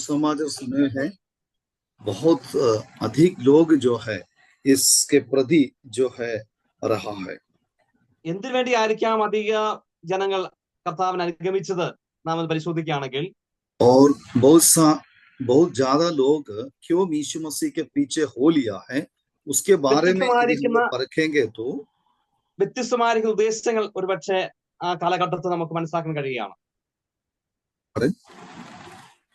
सुसमाचार सुने हैं। बहुत अधिक लोग जो है इसके प्रति जो है रहा है। എന്തിനു വേണ്ടിയായിരിക്കാം അധിക ജനങ്ങൾ കർത്താവിനെ അനുഗമിച്ചത് നാം അത് പരിശോധിക്കുകയാണെങ്കിൽ और बहुत ज्यादा लोग क्यों यीशु मसीह के पीछे हो लिया है उसके बारे में यदि हम लोग परखेंगे तो വ്യത്യസ്തമായിരിക്കുന്ന ഉദ്ദേശങ്ങൾ ഒരുപക്ഷെ ആ കാലഘട്ടത്തിൽ നമുക്ക് മനസ്സിലാക്കാൻ കഴിയുകയാണ്.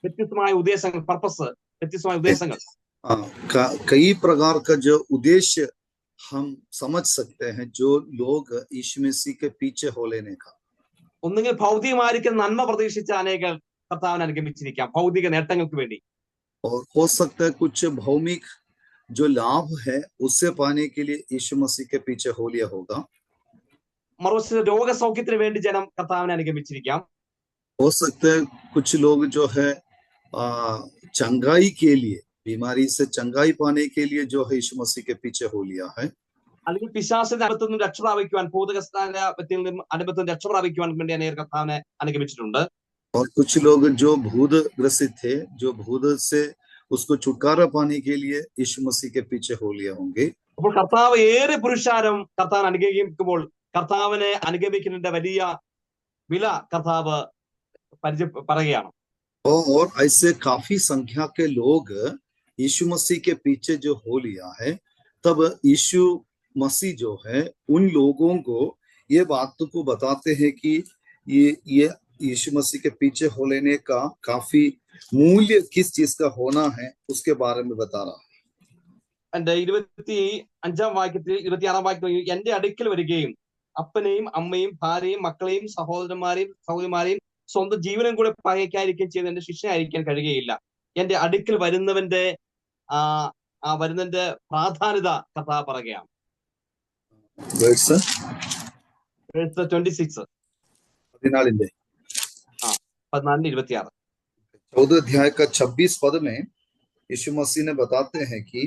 വ്യത്യസ്തമായ ഉദ്ദേശങ്ങൾ, പർപ്പസ്, വ്യത്യസ്തമായ ഉദ്ദേശങ്ങൾ, कई प्रकार का जो उद्देश्य हम समझ सकते हैं जो लोग यीशु मसीह के पीछे हो लेने का. ഒന്നുകിൽ ഭൗതികമായിരിക്കുന്ന നന്മ പ്രതീക്ഷിച്ച അനേകർ കർത്താവിനെ അനുഗമിച്ചിരിക്കാം ഭൗതിക നേട്ടങ്ങൾക്ക് വേണ്ടി. और हो सकता है कुछ भौमिक जो लाभ है उससे पाने के लिए यीशु मसीह के पीछे हो लिया होगा. മറുവശത്ത് രോഗസൗഖ്യത്തിന് വേണ്ടി ജനം കർത്താവിനെ അനുഗമിച്ചിരിക്കാം. हो सकता है कुछ लोग जो है चंगाई के लिए, बीमारी से चंगाई पाने के लिए जो है यीशु मसीह के पीछे हो लिया है. അല്ലെങ്കിൽ പിശാചിന്റെ അനുഭവത്തിൽ നിന്ന് രക്ഷ പ്രാപിക്കുവാൻ, ഭൂതഗ്രസ്തന്റെ അനുഭവത്തിൽ രക്ഷ പ്രാപിക്കുവാൻ വേണ്ടി അനേകർ കർത്താവിനെ അനുഗമിച്ചിട്ടുണ്ട്. और कुछ लोग जो भूत ग्रसित थे, जो भूत से उसको छुटकारा पाने के लिए यीशु मसीह के पीछे हो लिए होंगे. അപ്പോൾ കർത്താവ് ഏറെ പുരുഷാരം കർത്താവിനെ അനുഗമിക്കുമ്പോൾ കർത്താവിനെ അനുഗമിക്കുന്നതിന്റെ വലിയ വില കർത്താവ് പറയുകയാണ്. और ऐसे काफी संख्या के लोग यीशु मसीह के पीछे जो हो लिया है, तब यीशु मसीह जो है उन लोगों को ये बात को बताते हैं कि ये यीशु मसीह के पीछे हो लेने का काफी मूल्य किस चीज का होना है उसके बारे में बता रहा है. എന്റെ 25-ാം വാക്യത്തിൽ 26-ാം വാക്യത്തിൽ എന്റെ അടുക്കൽ വരികയും അപ്പനെയും അമ്മയും ഭാര്യയും മക്കളെയും സഹോദരന്മാരെയും സഹോദരിമാരെയും സ്വന്തം ജീവനും കൂടെ പകയ്ക്കാതിരിക്കുകയും ചെയ്ത് എന്റെ ശിഷ്യനായിരിക്കാൻ കഴിയുകയില്ല. എന്റെ അടുക്കൽ വരുന്നവന്റെ പ്രാധാന്യത കർത്താവ് പറയുകയാണ്. 26 14-26 14 अध्याय का 26 पद में यीशु मसीह ने बताते हैं कि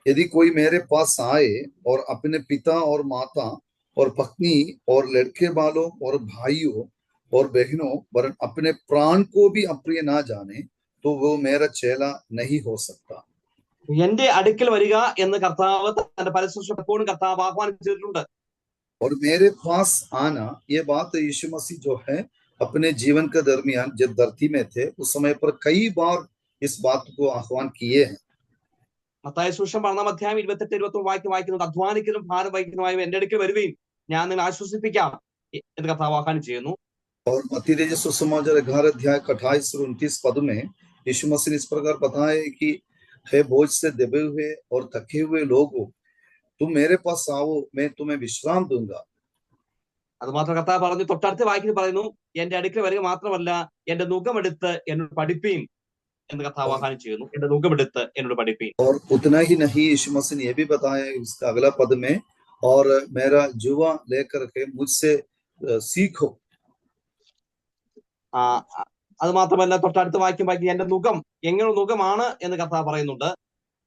यदि कोई मेरे पास आए और अपने पिता और माता और पत्नी और लड़के बालों और भाइयों और बहनों वरन अपने प्राण को भी अप्रिय ना जाने तो वो मेरा चेला नहीं हो सकता. എന്റെ അടുക്കൽ വരിക എന്ന് കർത്താവ് തന്റെ പരസ്പരപ്പോഴും കർത്താവ് ആഹ്വാനം ചെയ്തിട്ടുണ്ട്. और मेरे पास आना, ये बात यीशु मसीह जो है अपने जीवन के दरमियान जब धरती में थे उस समय पर कई बार इस बात को आह्वान किए हैं. മത്തായി സുവിശേഷം 12-ാം അധ്യായം 28-29 വായിക്കുന്നത് അധ്വാനിക്കുന്നതും ഭാരം വഹിക്കുന്നതുമായ എന്റെ അടുക്കൽ വരുവീൻ ഞാൻ നിങ്ങളെ ആശ്വസിപ്പിക്കാം എന്ന് കർത്താവ് ആഹ്വാനം ചെയ്യുന്നു. और मत्ती सुसमाचार 11 अध्याय 28-29 पद में यीशु मसीह ने इस प्रकार बताया कि हे बोझ से दबे हुए और थके हुए लोगों, तुम मेरे पास आओ, मैं तुम्हें विश्राम दूंगा. അത് മാത്രം കർത്താവ് പറഞ്ഞു. തൊട്ടടുത്ത് വായിക്കുന്നത് പറയുന്നു എന്റെ അടുക്കൽ വരിക മാത്രമല്ല എന്റെ നുകമെടുത്ത് എന്നോട് പഠിപ്പീൻ എന്ന് കർത്താവ് ആഹ്വാനം ചെയ്യുന്നു. എന്റെ നുകമെടുത്ത് എന്നോട് പഠിപ്പീൻ. और उतना ही नहीं यीशु मसीह ने यह भी बताया इसका अगला पद में, और मेरा जुआ लेकर के मुझसे सीखो. അത് മാത്രമല്ല തൊട്ടടുത്ത വാക്യം എന്റെ നുകം എങ്ങനെ നുകമാണ് എന്ന് കർത്താവ് പറയുന്നുണ്ട്.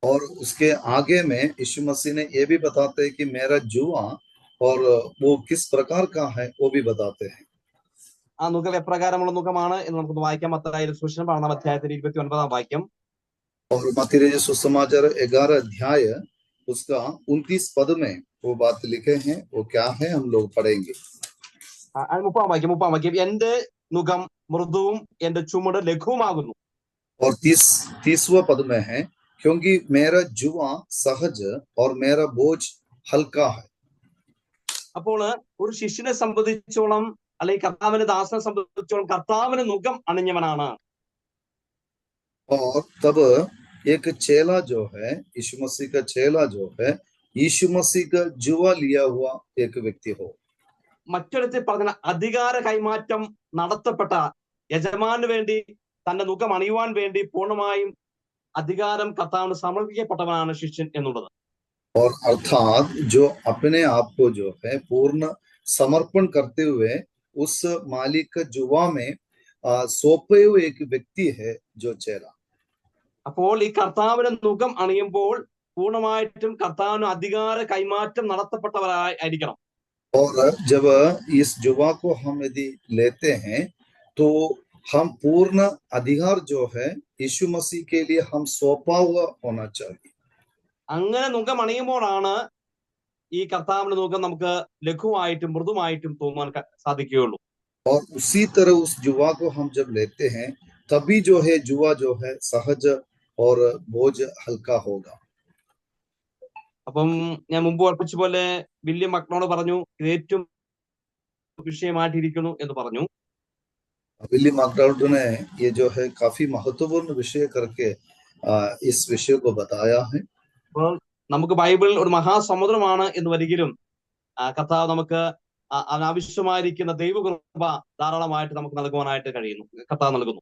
और उसके आगे में यीशु मसीह ने ये भी बताते हैं कि मेरा जुआ और वो किस प्रकार का है वो भी बताते हैं. ആ നുകം എപ്രകാരമുള്ള നുകമാണ് എന്ന് നമുക്ക് വായിക്കാം. മത്തായി സുവിശേഷം 12-ാം അധ്യായത്തിൽ 29-ാം വാക്യം. और मत्ती सुसमाचार 11 अध्याय उसका 29 पद में वो बात लिखे हैं, वो क्या है हम लोग पढ़ेंगे. 30-ാം വാക്യം എന്റെ നുകം മൃദുവും എന്റെ ചുമട് ലഘുവുമാകുന്നു. और 30वां पद में है क्योंकि मेरा जुआ सहज और मेरा बोझ हल्का है. അപ്പോൾ ഒരു ശിഷ്യനെ സംബന്ധിച്ചോളം അല്ലെങ്കിൽ കർത്താവിന്റെ ദാസനെ സംബന്ധിച്ചോളം കർത്താവിന് നുകം അണിഞ്ഞവനാണ്. और तब एक चेला जो है यीशु मसीह का चेला जो है यीशु मसीह का जुआ लिया हुआ एक व्यक्ति हो. മറ്റൊരുത്തിൽ പറഞ്ഞ അധികാര കൈമാറ്റം നടത്തപ്പെട്ട യജമാനു വേണ്ടി തന്റെ നുകം അണിയുവാൻ വേണ്ടി പൂർണ്ണമായും അധികാരം കർത്താവിന് സമർപ്പിക്കപ്പെട്ടവനാണ് ശിഷ്യൻ എന്നുള്ളത്. और अर्थात जो अपने आप को जो है पूर्ण समर्पण करते हुए उस मालिक जुआ में सौंपे हुए एक व्यक्ति है जो चेला. അപ്പോൾ ഈ കർത്താവിന്റെ നുകം അണിയുമ്പോൾ പൂർണ്ണമായിട്ടും കർത്താവിന് അധികാര കൈമാറ്റം നടത്തപ്പെട്ടവരായിരിക്കണം. और जब इस जुआ को हम यदि लेते हैं तो हम पूर्ण अधिकार जो है यीशु मसीह के लिए हम सौंपा हुआ होना चाहिए। അങ്ങനെ നുകം അണിയുമ്പോഴാണ് ഈ കർത്താവിന്റെ നുകം നമുക്ക് ലഘുവായിട്ടും മൃദുവായിട്ടും തോന്നാൻ സാധിക്കുകയുള്ളൂ. और उसी तरह उस जुआ को हम जब लेते हैं तभी जो है जुआ जो है सहज और बोझ हल्का होगा। അപ്പം ഞാൻ മുമ്പ് ഓർപ്പിച്ച പോലെ വില്യം മക്നോട് പറഞ്ഞു ഇത് ഏറ്റവും വിഷയമായിട്ടിരിക്കുന്നു എന്ന് പറഞ്ഞു. विलियम मैकडॉनल्ड ने ये जो है काफी महत्वपूर्ण विषय करके इस विषय को बताया है। അപ്പോൾ നമുക്ക് ബൈബിൾ ഒരു മഹാസമുദ്രമാണ് എന്ന് വരികിലും കർത്താവ് നമുക്ക് അനാവശ്യമായിരിക്കുന്ന ദൈവകൃപ ധാരാളമായിട്ട് നമുക്ക് നൽകുവാനായിട്ട് കഴിയുന്നു, കർത്താവ് നൽകുന്നു.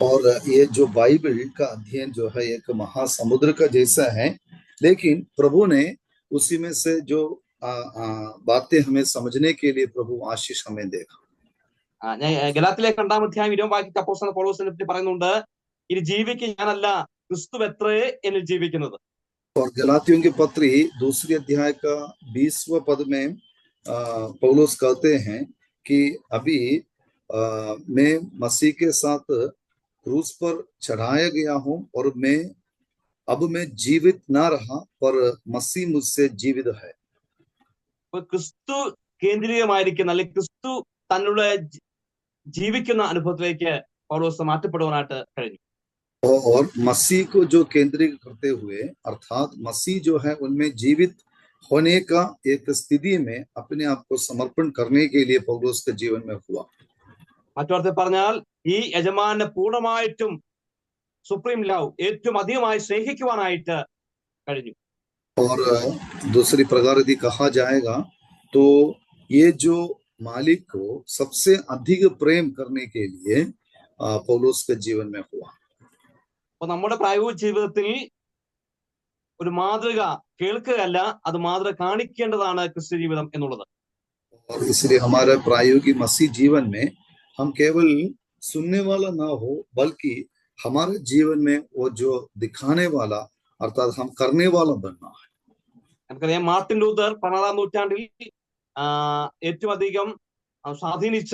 और ये जो बाइबल का अध्ययन जो है एक महासमुद्र का जैसा है, लेकिन प्रभु ने उसी में से जो बातें हमें समझने के लिए प्रभु आशीष हमें देगा। ഞാൻ ഗലാത്യയിലെ 2-ാം അധ്യായം 20-ാം വാക്യത്തിൽ അപ്പോസ്തലൻ പൗലോസിനെ പറ്റി പറയുന്നുണ്ട്, ഇനി ജീവിക്കുക ഞാനല്ല ക്രിസ്തു എത്രേ എന്നിൽ ജീവിക്കുന്നത്. और गलातियों की पत्री 2 अध्याय का 20वां पद में पौलुस कहते हैं कि अभी मैं मसीह के साथ क्रूस पर चढ़ाया गया हूं और अब मैं जीवित ना रहा पर मसीह मुझसे जीवित है। ക്രിസ്തു കേന്ദ്രീയമായിരിക്കുന്ന അല്ലെങ്കിൽ ക്രിസ്തു തങ്ങളുടെ ജീവിക്കുന്ന അനുഭവത്തിലേക്ക് പൗലോസ് മാറ്റപ്പെടുവാനായിട്ട് കഴിഞ്ഞു. और मसीह को जो केंद्रित करते हुए अर्थात मसीह जो है उनमें जीवित होने का एक स्थिति में अपने आप को समर्पण करने के लिए पौलुस के जीवन में हुआ। മറ്റൊരുത്തർ പറഞ്ഞാൽ ഈ യജമാനെ പൂർണ്ണമായിട്ടും സുപ്രീം ലവ് ഏറ്റവും അധികമായി സ്നേഹിക്കുവാനായിട്ട് കഴിഞ്ഞു. और दूसरी प्रकार यदि कहा जाएगा तो ये जो मालिक को सबसे अधिक प्रेम करने के लिए पौलुस के जीवन में हुआ। അപ്പൊ നമ്മുടെ പ്രായോഗിക ജീവിതത്തിൽ ഒരു മാതൃക കേൾക്കുകയല്ല, അത് മാതൃക കാണിക്കേണ്ടതാണ് ക്രിസ്തു ജീവിതം എന്നുള്ളത്. और इसलिए हमारे प्रायोगिक मसीह जीवन में हम केवल सुनने वाला ना हो बल्कि हमारे जीवन में वो जो दिखाने वाला अर्थात हम करने वाला बनना है। നമുക്കറിയാം മാർട്ടിൻ ലൂതർ 16-ാം നൂറ്റാണ്ടിൽ ഏറ്റവും അധികം സ്വാധീനിച്ച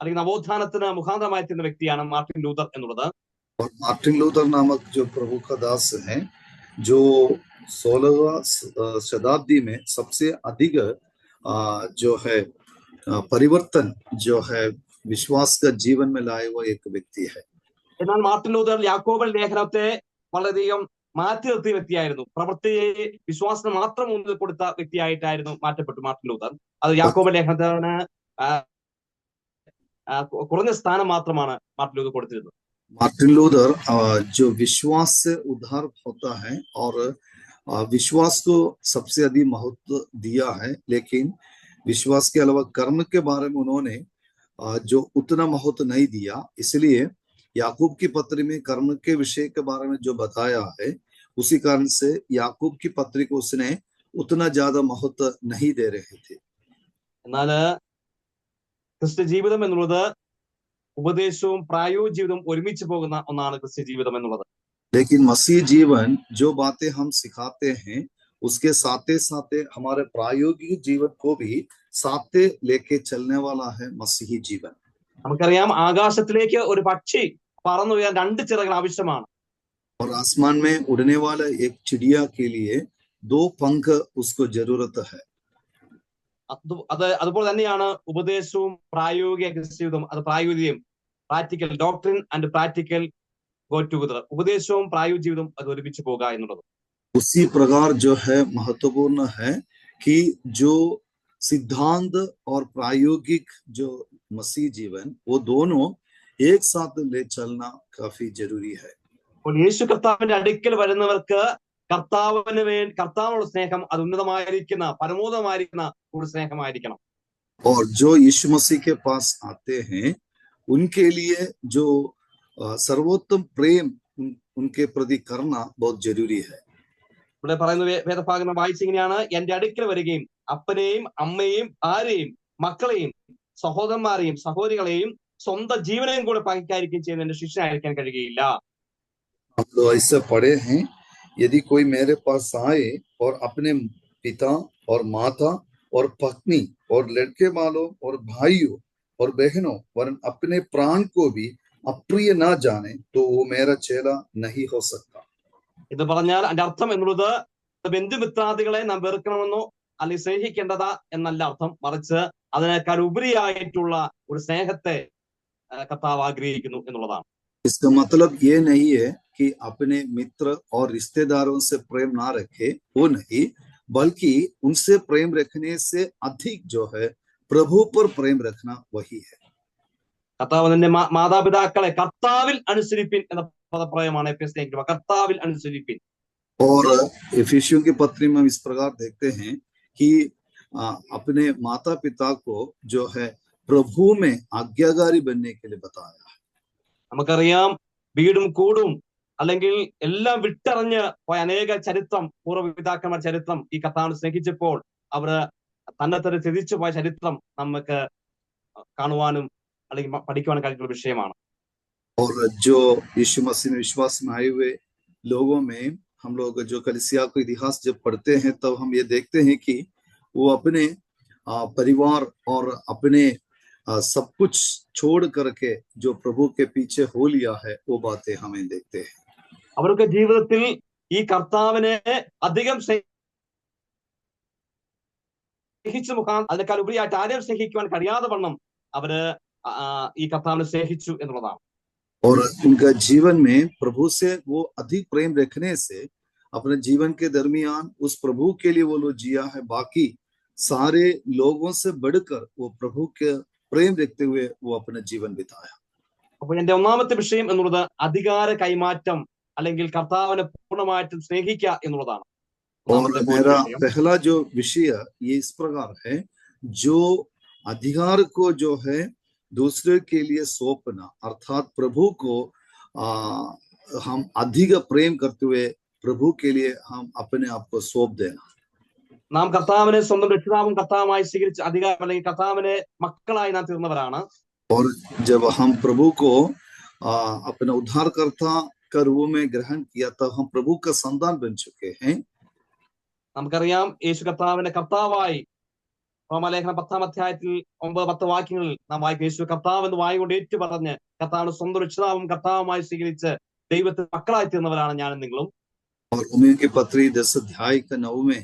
അല്ലെങ്കിൽ നവോത്ഥാനത്തിന് മുഖാന്തരമായി തീർന്ന വ്യക്തിയാണ് മാർട്ടിൻ ലൂതർ എന്നുള്ളത്. और मार्टिन लूथर नामक जो प्रभु का दास है जो 16वीं शताब्दी में सबसे अधिक जो है परिवर्तन जो है विश्वास का जीवन में लाए हुआ एक व्यक्ति है। എന്നാൽ മാർട്ടിൻ ലൂതർ യാക്കോബൻ ലേഖനത്തെ വളരെയധികം മാറ്റി നിർത്തിയ വ്യക്തിയായിരുന്നു. പ്രവൃത്തിയെ വിശ്വാസത്തിന് മാത്രം മുന്നിൽ കൊടുത്ത വ്യക്തിയായിട്ടായിരുന്നു മാറ്റപ്പെട്ടു മാർട്ടിൻ ലൂതർ. അത് യാക്കോബൻ ലേഖനത്തിന് കുറഞ്ഞ സ്ഥാനം മാത്രമാണ് മാർട്ടിൻ ലൂതർ കൊടുത്തിരുന്നത്. मार्टिन लूथर जो विश्वास से उद्धार होता है और विश्वास को सबसे अधिक महत्व दिया है, लेकिन विश्वास के अलावा कर्म के बारे में उन्होंने जो उतना महत्व नहीं दिया। इसलिए याकूब की पत्री में कर्म के विषय के बारे में जो बताया है उसी कारण से याकूब की पत्री को उसने उतना ज्यादा महत्व नहीं दे रहे थे। എന്നാൽ ക്രിസ്തു ജീവിതം എന്നുള്ളത് ഉപദേശവും പ്രായോഗിക ജീവിതവും ഒരുമിച്ച് പോകുന്ന ഒന്നാണ് ക്രിസ്ത്യ ജീവിതം എന്നുള്ളത്. लेकिन मसीह जीवन जो बातें हम सिखाते हैं उसके साथ साथ हमारे प्रायोगिक जीवन को भी साथ लेके चलने वाला है मसीही जीवन। നമുക്കറിയാം ആകാശത്തിലേക്ക് ഒരു പക്ഷി പറന്നുയരാൻ 2 ചിറകുകൾ ആവശ്യമാണ്. और आसमान में उड़ने वाला एक चिड़िया के लिए 2 पंख उसको जरूरत है। അതുപോലെ തന്നെയാണ് ഉപദേശവും പ്രായോഗിക ക്രിസ്ത്യ ജീവിതം. അത് പ്രായോഗികം practical doctrine and practical go together. ഉപദേശവും പ്രായോഗിക ജീവിതം അത് ഒരുമിച്ച് പോകുക എന്നുള്ളത്. उसी प्रकार जो है महत्वपूर्ण है कि जो सिद्धांत और प्रायोगिक जो मसीह जीवन वो दोनों एक साथ ले चलना काफी जरूरी है। അപ്പോൾ യേശു കർത്താവിന്റെ അടുക്കൽ വരുന്നവർക്ക് കർത്താവിനോട് സ്നേഹം അത് ഉന്നതമായിരിക്കുന്ന പരമോന്നതമായിരിക്കുന്ന ഒരു സ്നേഹമായിരിക്കണം. और जो यीशु मसीह के पास आते हैं उनके लिए जो सर्वोत्तम प्रेम उनके प्रति करना बहुत जरूरी है। ഇവിടെ പറയുന്ന വേദഭാഗം വായിച്ചിങ്ങനെയാണ്, എന്റെ അടുക്കൽ വരികയും അപ്പനെയും അമ്മയെയും ഭാര്യയും മക്കളെയും സഹോദരന്മാരെയും സഹോദരികളെയും സ്വന്തം ജീവനെയും കൂടെ പകയ്ക്കാതിരിക്കുകയും ചെയ്യുന്ന എന്റെ ശിഷ്യനായിരിക്കാൻ കഴിയുകയില്ല. हम लोग ऐसे पढ़े हैं, यदि कोई मेरे पास आए और अपने पिता और माता और पत्नी और लड़के वालों और भाइयों और बहनों वरन अपने प्राण को भी अप्रिय ना जाने तो वो मेरा चेला नहीं हो सकता। ഇത് പറഞ്ഞാൽ അതിന്റെ അർത്ഥം എന്നുള്ളത് ബന്ധുമിത്രാദികളെ നാം വെറുക്കണമെന്നോ അല്ലെങ്കിൽ സ്നേഹിക്കേണ്ടതാ എന്നല്ല അർത്ഥം, മറിച്ച് അതിനേക്കാൾ ഉപരിയായിട്ടുള്ള ഒരു സ്നേഹത്തെ കർത്താവ് ആഗ്രഹിക്കുന്നു എന്നുള്ളതാണ്. इसका मतलब ये नहीं है कि अपने मित्र और रिश्तेदारों से प्रेम ना रखे, वो नहीं, बल्कि उनसे प्रेम रखने से अधिक जो है प्रभु पर प्रेम रखना वही है। കർത്താവ് നിന്റെ മാതാപിതാക്കളെ കർത്താവിൽ അനുസരിപ്പിൻ എന്ന പദപ്രയോഗമാണ് എഫെസ്യർക്ക്, കർത്താവിൽ അനുസരിപ്പിൻ. और इफिसियों की पत्री में हम इस प्रकार देखते हैं कि अपने माता पिता को जो है प्रभु में आज्ञाकारी बनने के लिए बताया। നമുക്കറിയാം വീടും കൂടും അല്ലെങ്കിൽ എല്ലാം വിട്ടറിഞ്ഞ് പോയ അനേക ചരിത്രം, പൂർവ്വപിതാക്കന്മാർ ചരിത്രം ഈ കർത്താവിനെ സ്നേഹിച്ചപ്പോൾ അവര് തന്നെ തന്നെ തിരിച്ചു പോയ ചരിത്രം നമുക്ക് കാണുവാനും അല്ലെങ്കിൽ പഠിക്കുവാനും കഴിക്കുന്ന വിഷയമാണ്. और जो यीशु मसीह में विश्वास में आए हुए लोगों में हम लोग जो कलीसिया का इतिहास जब पढ़ते हैं तब हम ये देखते हैं कि वो अपने परिवार और अपने सब कुछ छोड़ करके जो प्रभु के पीछे हो लिया है वो बातें हमें देखते हैं. അവർക്ക് ജീവിതത്തിൽ ഈ കർത്താവിനെ അധികം സ്നേഹിച്ചു അതിനേക്കാൾ ഉപരിയായിട്ട് ആരെയും സ്നേഹിക്കുവാൻ കഴിയാതെ വണ്ണം അവര് ഈ കർത്താവിനെ സ്നേഹിച്ചു എന്നുള്ളതാണ്. और उनका जीवन में प्रभु से वो अधिक प्रेम रखने से अपने जीवन के दरमियान उस प्रभु के लिए वो लोग जिया है, बाकी सारे लोगों से बढ़कर वो प्रभु के प्रेम रखते हुए वो अपना जीवन बिताया. അപ്പോൾ എന്റെ ഒന്നാമത്തെ വിഷയം എന്നുള്ളത് അധികാര കൈമാറ്റം അല്ലെങ്കിൽ കർത്താവിനെ പൂർണ്ണമായിട്ടും സ്നേഹിക്കുക എന്നുള്ളതാണ്. और मेरा पहला जो विषय ये इस प्रकार है, जो अधिकार को जो है दूसरे के लिए सौंपना, अर्थात प्रभु को हम अधिक प्रेम करते हुए प्रभु के लिए हम अपने आप को सौंप देना. നാം കർത്താവിനെ സ്വന്തം രക്ഷിതാവും കർത്താവുമായി സ്വീകരിച്ച അധികാരം അല്ലെങ്കിൽ കർത്താവിനെ മക്കളായി നാം തീർന്നവരാണ്. और जब हम प्रभु को अपना उद्धारकर्ता का रूप में ग्रहण किया तब हम प्रभु का संतान बन चुके हैं. നമുക്കറിയാം യേശു കർത്താവിന്റെ കർത്താവായി റോമാലേഖനം 10-ാം അധ്യായത്തിൽ 9-10 വാക്യങ്ങളിൽ നാം വായിക്കും, യേശു കർത്താവ് എന്ന് വായി കൊണ്ട് ഏറ്റു പറഞ്ഞ് കർത്താവിന് സ്വന്തം രക്ഷിതാവും കർത്താവുമായി സ്വീകരിച്ച് ദൈവത്തിന് മക്കളായി തീർന്നവരാണ് ഞാനും നിങ്ങളും. और रोमियों की पत्री 10 अध्याय का 9 में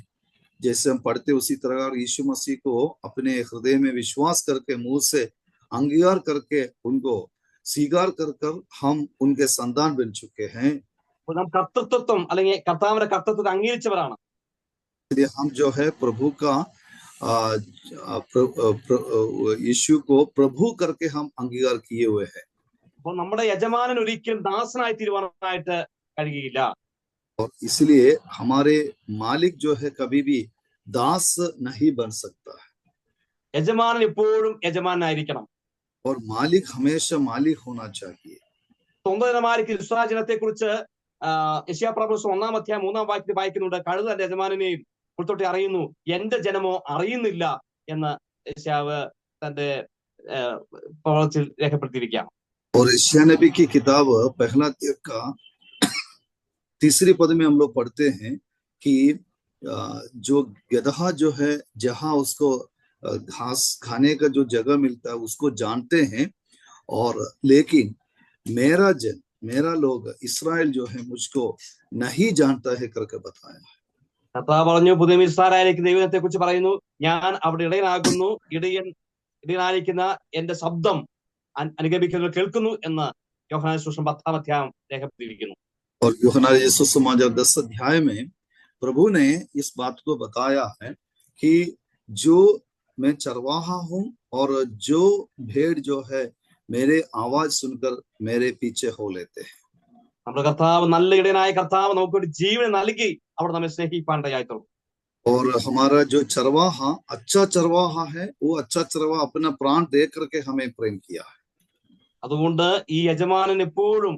जैसे हम पढ़ते उसी तरह यीशु मसीह को अपने हृदय में विश्वास करके मुंह से अंगीकार करके उनको स्वीकार कर हम उनके संतान बन चुके हैं. നാം കർത്തൃത്വം അല്ലെങ്കിൽ കർത്താവിന്റെ കർത്തൃത്വത്തെ അംഗീകരിച്ചവരാണ്. इसलिए हम जो है प्रभु का यीशु को प्रभु करके हम अंगीकार किए हुए हैं. അപ്പോൾ നമ്മുടെ യജമാനൻ ഒരിക്കലും ദാസനായി തീരുവാനായിട്ട് കഴിയില്ല. और इसलिए हमारे मालिक जो है कभी भी दास नहीं बन सकता है. യജമാനൻ എപ്പോഴും യജമാനായിരിക്കണം. और मालिक हमेशा मालिक होना चाहिए. സ്വന്തം ജനമാർക്ക് ഇസ്രായേൽ ജനത്തെ കുറിച്ച് യെശയ്യാപ്രവചനം 1-ാം അധ്യായം 3-ാം വാക്യത്തിൽ വായിക്കുന്നുണ്ട്, കഴുത തന്റെ യജമാനെയും പുറത്തോട്ട് അറിയുന്നു, എന്റെ ജനമോ അറിയുന്നില്ല എന്ന് യെശയ്യാവ് തന്റെ പ്രവചനത്തിൽ രേഖപ്പെടുത്തിയിരിക്കുകയാണ്. और यशायाह नबी की किताब पहला अध्याय का 3री पद में हम लोग पढ़ते हैं कि जो गदहा जो है जहां उसको घास खाने का जो जगह मिलता है उसको जानते हैं, और लेकिन मेरा जन मेरा लोग इस्राएल जो है मुझको नहीं जानता है करके बताया. കർത്താവ് പറഞ്ഞു, പുതിയ ഇസ്രായേലിലേക്ക് ദൈവത്തെ കുറിച്ച് പറയുന്നു, ഞാൻ അവിടെ ഇടയനാകുന്നു, ഇടയനായിരിക്കുന്ന എന്റെ ശബ്ദം അനുഗമിക്കുന്നവർ കേൾക്കുന്നു എന്ന് യോഹന്നാൻ സുവിശേഷം 10-ാം അധ്യായം രേഖപ്പെടുത്തിയിരിക്കുന്നു. और यूहन्ना सुसमाचार 10 अध्याय में प्रभु ने इस बात को बताया है कि जो मैं चरवाहा हूं और जो भेड़ जो है मेरे आवाज सुनकर मेरे पीछे हो लेते हैं. നമ്മുടെ കർത്താവ് നല്ല ഇടയനായ കർത്താവ് നമുക്കൊരു ജീവൻ നൽകി അവിടെ നമ്മെ സ്നേഹിപ്പാനിടയായി തീർന്നു. और हमारा जो चरवाहा अच्छा चरवाहा है, वो अच्छा चरवाहा अपना प्राण दे करके हमें प्रेम किया है. അതുകൊണ്ട് ഈ യജമാനൻ എപ്പോഴും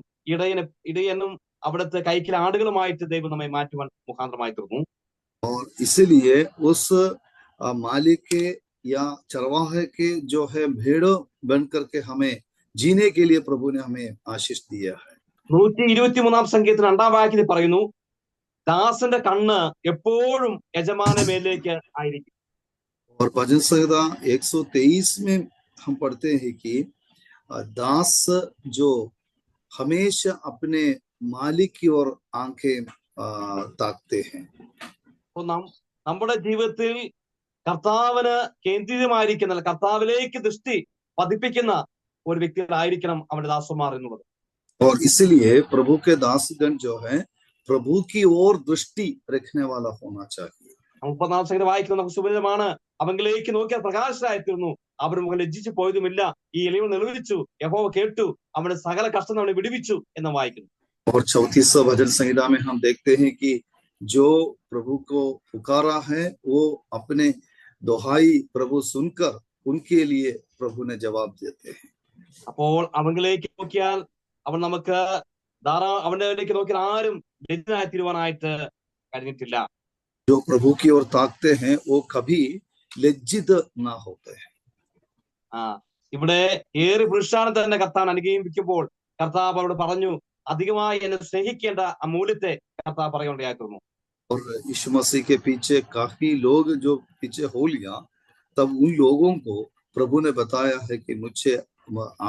ഇടയനും അവിടുത്തെ കൈക്കിലെ ആടുകളുമായിട്ട് ദൈവം നമ്മെ മാറ്റുവാൻ മുഖാന്തരമായി തീർന്നു. और इसीलिए उस मालिक के या चरवाहे के जो है भेड़ बन करके हमें जीने के लिए प्रभु ने हमें आशीष दिया है. 123-ാം സങ്കീർത്തനം 2-ാം വാക്യത്തിൽ പറയുന്നു, ദാസന്റെ കണ്ണ് എപ്പോഴും യജമാന മേലേക്ക് ആയിരിക്കും. और भजन संहिता 123 में हम पढ़ते हैं कि दास जो हमेशा अपने मालिक की ओर आंखें ताकते हैं। അപ്പൊ നമ്മുടെ ജീവിതത്തിൽ കർത്താവിന് കേന്ദ്രീയമായിരിക്കുന്ന, കർത്താവിലേക്ക് ദൃഷ്ടി പതിപ്പിക്കുന്ന ഒരു വ്യക്തികളായിരിക്കണം അവന്റെ ദാസന്മാർ എന്നുള്ളത്. और इसलिए प्रभु के दासगण जो है प्रभु की ओर दृष्टि रखने वाला होना चाहिए। 34 സംഗീതം വായിക്കുന്ന നമുക്ക് സുപരിതമാണ്, അവങ്കിലേക്ക് നോക്കിയാൽ പ്രകാശരായിത്തീർന്നു, അവർ മുഖം ലജ്ജിച്ചു പോയതുമില്ല, ഈ എളിയവൻ നിലവിളിച്ചു, യഹോവ കേട്ടു, അവന്റെ സകല കഷ്ടം അവനെ വിടുവിച്ചു എന്ന് വായിക്കുന്നു. और 34वां भजन संहिता में हम देखते हैं कि जो प्रभु को पुकारा है वो अपने दोहाई प्रभु सुनकर उनके लिए प्रभु ने जवाब देते हैं। അപ്പോൾ അവങ്കിലേക്ക് നോക്കിയാൽ അവൻ നമുക്ക് അവന്റെ നോക്കിയാൽ ആരും ലജ്ജനായി തീരുവാനായിട്ട് കഴിഞ്ഞിട്ടില്ല. जो प्रभु की ओर ताकते हैं वो कभी लज्जित ना होते हैं। ഇവിടെ ഏറെ പുരുഷാണ് തന്നെ കർത്താൻ അനുഗ്രഹിക്കുമ്പോൾ കർത്താവ് അവിടെ പറഞ്ഞു, അധികമായി എന്നെ സ്നേഹിക്കേണ്ട ആ മൂല്യത്തെ കർത്താവ് പറയുകയായിരുന്നു. और यीशु मसीह के पीछे काफी लोग जो पीछे हो लिया, तब उन लोगों को प्रभु ने बताया है कि मुझे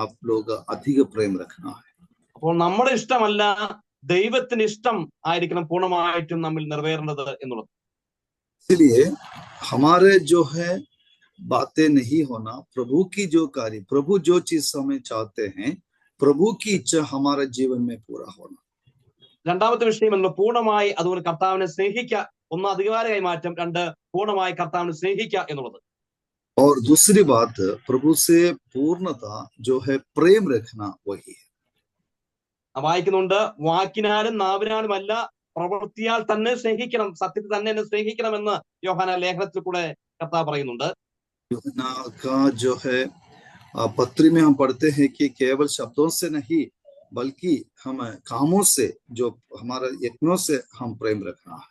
आप लोग अधिक प्रेम रखना है. അപ്പോൾ നമ്മുടെ ഇഷ്ടമല്ല ദൈവത്തിന് ഇഷ്ടം ആയിരിക്കണം പൂർണ്ണമായിട്ടും നമ്മിൽ നിറവേറേണ്ടത് എന്നുള്ളത്. इसलिए हमारे जो है बातें नहीं होना, प्रभु की जो कार्य, प्रभु जो चीज हमें चाहते हैं, प्रभु की इच्छा हमारे जीवन में पूरा होना. രണ്ടാമത്തെ വിഷയം എന്നുള്ളത് പൂർണ്ണമായി അതുപോലെ കർത്താവിനെ സ്നേഹിക്കുക. ഒന്ന് അധികാര കൈമാറ്റം, രണ്ട് പൂർണ്ണമായി കർത്താവിനെ സ്നേഹിക്കുക എന്നുള്ളത്. और दूसरी बात प्रभु से पूर्णता जो है प्रेम रखना वही है. വായിക്കുന്നുണ്ട്, വാക്കിനാലും നാവിനാലും അല്ല പ്രവൃത്തിയാൽ തന്നെ സ്നേഹിക്കണം, സത്യത്തിൽ തന്നെ എന്നെ സ്നേഹിക്കണമെന്ന് യോഹന്നാൻ ലേഖനത്തിൽ കൂടെ കർത്താവ് പറയുന്നുണ്ട്. यूहन्ना का जो है पत्री में हम पढ़ते हैं कि केवल शब्दों से नहीं बल्कि हम कामों से, जो हमारे यत्नों से हम प्रेम रखना है.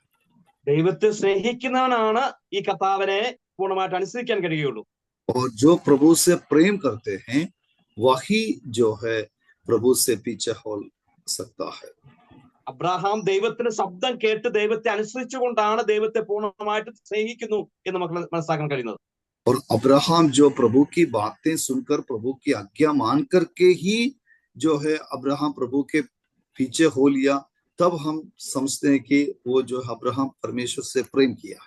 ദൈവത്തെ സ്നേഹിക്കുന്നവനാണ് ഈ കർത്താവിനെ പൂർണ്ണമായിട്ട് അനുസരിക്കാൻ കഴിയുള്ളൂ. और जो प्रभु से प्रेम करते हैं वही जो है प्रभु से पीछे हो सकता है. അബ്രഹാം ദൈവത്തിന്റെ ശബ്ദം കേട്ട് ദൈവത്തെ അനുസരിച്ചുകൊണ്ടാണ് ദൈവത്തെ പൂർണ്ണമായിട്ട് സ്നേഹിക്കുന്നു എന്ന് നമുക്ക് മനസ്സിലാക്കാൻ കഴിയുന്നത്. और अब्राहम जो प्रभु की बातें सुनकर प्रभु की आज्ञा मान करके ही जो है अब्राहम प्रभु के पीछे हो लिया, तब हम समझते हैं कि वो जो अब्राहम परमेश्वर से प्रेम किया.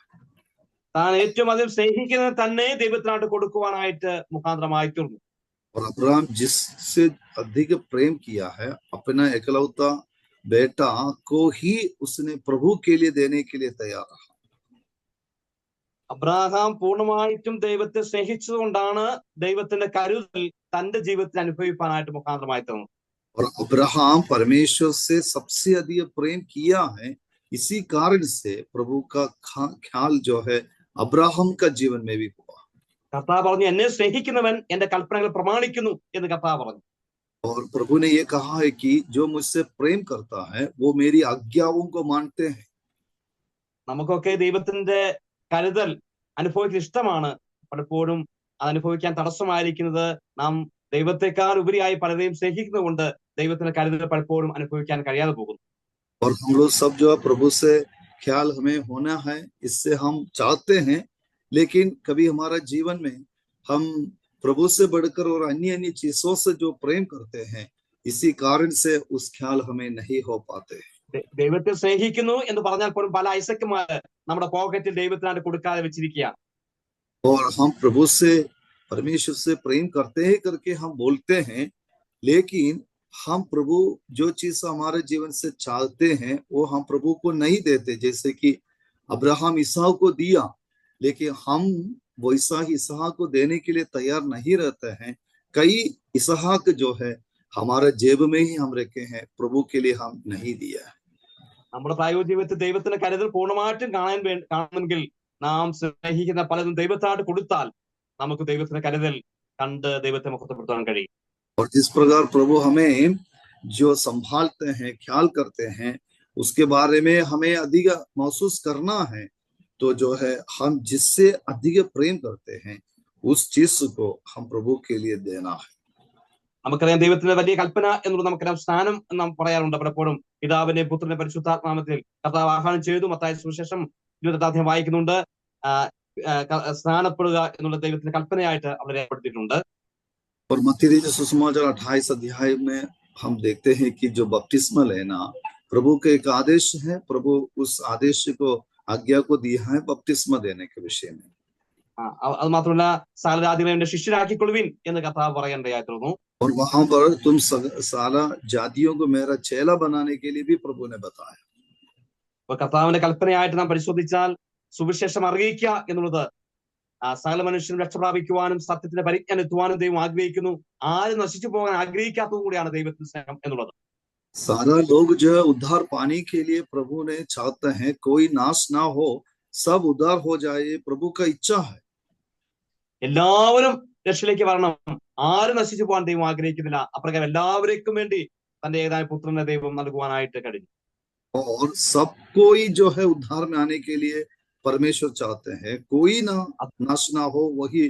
താൻ ഏറ്റവും അധികം സ്നേഹിക്കുന്നത് തന്നെ ദൈവത്തിനായിട്ട് കൊടുക്കുവാനായിട്ട് മുഖാന്തരമായി തീർന്നു. और अब्राहम जिससे अधिक प्रेम किया है, अपना एकलौता बेटा को ही उसने प्रभु के लिए देने के लिए तैयार रहा. അബ്രഹാം പൂർണ്ണമായിട്ടും ദൈവത്തെ സ്നേഹിച്ചതുകൊണ്ടാണ് ദൈവത്തിന്റെ കരുതൽ തന്റെ ജീവിതത്തിൽ അനുഭവിക്കാനായിട്ട് മുഖാന്തരമായി തീർന്നു. और अब्राहम परमेश्वर से सबसे अधिक प्रेम किया है, इसी कारण से प्रभु का ख्याल जो है अब्राहम का जीवन में भी हुआ. കർത്താവ് പറഞ്ഞു, എന്നെ സ്നേഹിക്കുന്നവൻ എന്റെ കൽപ്പനകൾ പ്രമാണിക്കുന്നു എന്ന് കർത്താവ് പറഞ്ഞു. और प्रभु ने ये कहा है कि जो मुझसे प्रेम करता है वो मेरी आज्ञाओं को मानते हैं. നമുക്കൊക്കെ ദൈവത്തിന്റെ കരുതൽ അനുഭവിക്കാൻ ഇഷ്ടമാണ്. പലപ്പോഴും അത് അനുഭവിക്കാൻ തടസ്സമായിരിക്കുന്നത് നാം ദൈവത്തെക്കാൾ ഉപരിയായി പലരെയും സ്നേഹിക്കുന്നത് കൊണ്ട് ദൈവത്തിന്റെ കരുതൽ പലപ്പോഴും അനുഭവിക്കാൻ കഴിയാതെ പോകുന്നു. और हम लोग सब जो है प्रभु से ख्याल हमें होना है, इससे हम चाहते हैं, लेकिन कभी हमारा जीवन में हम प्रभु से बढ़कर और अन्य अन्य चीजों से जो प्रेम करते हैं, इसी कारण से उस ख्याल हमें नहीं हो पाते. ദൈവത്തെ സ്നേഹിക്കുന്നു എന്ന് പറഞ്ഞാൽ പോലും പല ഐസക്കുമാര് നമ്മുടെ പോക്കറ്റിൽ ദൈവത്തിനായിട്ട് കൊടുക്കാതെ വെച്ചിരിക്കുകയാണ്. और हम प्रभु से, परमेश्वर से प्रेम करते हैं करके हम बोलते हैं, लेकिन हम प्रभु जो चीज हमारे जीवन से चाहते हैं वो हम प्रभु को नहीं देते. जैसे कि अब्राहम इसहाक को दिया, लेकिन हम वैसा ही इसहाक को देने के लिए तैयार नहीं रहते हैं. कई इसहाक जो है हमारे जेब में ही हम रखे हैं, प्रभु के लिए हम नहीं दिया. നമ്മുടെ പ്രായോഗിക ജീവിതത്തിൽ ദൈവത്തിന്റെ കരുതൽ പൂർണ്ണമായിട്ടും കാണണമെങ്കിൽ നാം സ്നേഹിക്കുന്ന പലതും ദൈവത്തായിട്ട് കൊടുത്താൽ നമുക്ക് ദൈവത്തിന്റെ കരുതൽ കണ്ട് ദൈവത്തെ മഹത്വപ്പെടുത്താൻ കഴിയും. और जिस प्रकार प्रभु हमें जो संभालते हैं, ख्याल करते हैं, उसके बारे में हमें अधिक महसूस करना है. तो जो है हम जिससे अधिक प्रेम करते हैं उस चीज को हम प्रभु के लिए देना है. നമുക്കറിയാം ദൈവത്തിന്റെ വലിയ കൽപ്പന എന്നുള്ളത് നമുക്കറിയാം സ്നാനം എന്ന് നാം പറയാറുണ്ട്. പലപ്പോഴും പിതാവിനെ പുത്രനെ പരിശുദ്ധാത്മാവിൽ കർത്താവ് ആഹ്വാനം ചെയ്തു. മത്തായി സുവിശേഷം 28 വായിക്കുന്നുണ്ട്. സ്നാനപ്പെടുക എന്നുള്ള ദൈവത്തിന്റെ കൽപ്പനയായിട്ട് അവിടെ രേഖപ്പെടുത്തിയിട്ടുണ്ട്. और मत्ती सुसमाचार 28 अध्याय में हम देखते हैं कि जो बपतिस्मा लेना प्रभु का एक आदेश है, प्रभु उस आदेश को आज्ञा को दिया है बपतिस्मा देने के विषय में। അത് മാത്രമല്ല സകല ജാതികളെ എന്റെ ശിഷ്യരാക്കിക്കൊള്ളുവിൻ എന്ന് കർത്താവ് പറയേണ്ടതായി തീർന്നു. और वहां पर तुम सारा जातियों को मेरा चेला बनाने के लिए भी प्रभु ने बताया. അപ്പൊ കർത്താവിന്റെ കൽപ്പനയായിട്ട് നാം പരിശോധിച്ചാൽ സുവിശേഷം അറിയിക്കുക എന്നുള്ളത് സകല മനുഷ്യനും രക്ഷ പ്രാപിക്കുവാനും സത്യത്തിന്റെ പരിജ്ഞാനം എത്തുവാനും ദൈവം ആഗ്രഹിക്കുന്നു. ആരും നശിച്ചു പോകാൻ ആഗ്രഹിക്കാത്തതും കൂടിയാണ് ദൈവത്തിന്റെ സ്നേഹം എന്നുള്ളത്. सारा लोग जो उद्धार पाने के लिए प्रभु ने चाहते हैं, कोई नाश ना हो, सब उद्धार हो जाए, प्रभु का इच्छा है. എല്ലാവരും രക്ഷയിലേക്ക് വരണം, ആരും നശിച്ചു പോകാൻ ദൈവം ആഗ്രഹിക്കുന്നില്ല. അപ്രകാരം എല്ലാവർക്കും വേണ്ടി തന്റെ ഏതായ പുത്രനെ ദൈവം നൽകുവാനായിട്ട് കഴിഞ്ഞു. और सब कोई जो है उद्धार में आने के लिए परमेश्वर चाहते हैं, कोई नाश ना हो, वही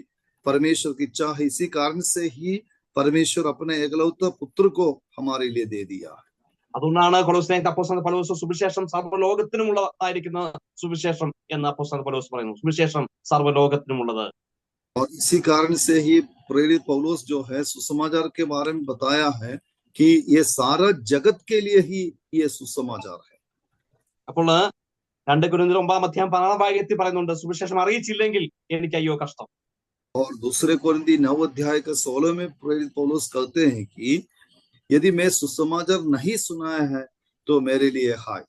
परमेश्वर की इच्छा है. इसी कारण से ही परमेश्वर अपने एकलौता पुत्र को हमारे लिए दे दिया है. അതുകൊണ്ടാണ് കൊലോസ്യർക്ക് അപ്പോസ്തലൻ പൗലോസ് സുവിശേഷം സർവ്വലോകത്തിനുമുള്ളതായിരിക്കുന്ന സുവിശേഷം എന്ന് അപ്പോസ്തലൻ പൗലോസ് പറയുന്നു. സുവിശേഷം സർവ്വലോകത്തിനുമുള്ളത്. और इसी कारण से ही प्रेरित पौलुस जो है सुसमाचार के बारे में बताया है कि ये सारा जगत के लिए ही ये सुसमाचार है. അപ്പോൾ 2 കൊരിന്ത്യർ 9:16 പറയുന്നുണ്ട്, സുവിശേഷം അറിയിച്ചില്ലെങ്കിൽ എനിക്ക് അയ്യോ കഷ്ടം. और दूसरे कोरिन्थी 9 अध्याय का 16 में प्रेरित पौलुस कहते हैं कि यदि मैं सुसमाचार नहीं सुनाया है तो मेरे लिए हाय.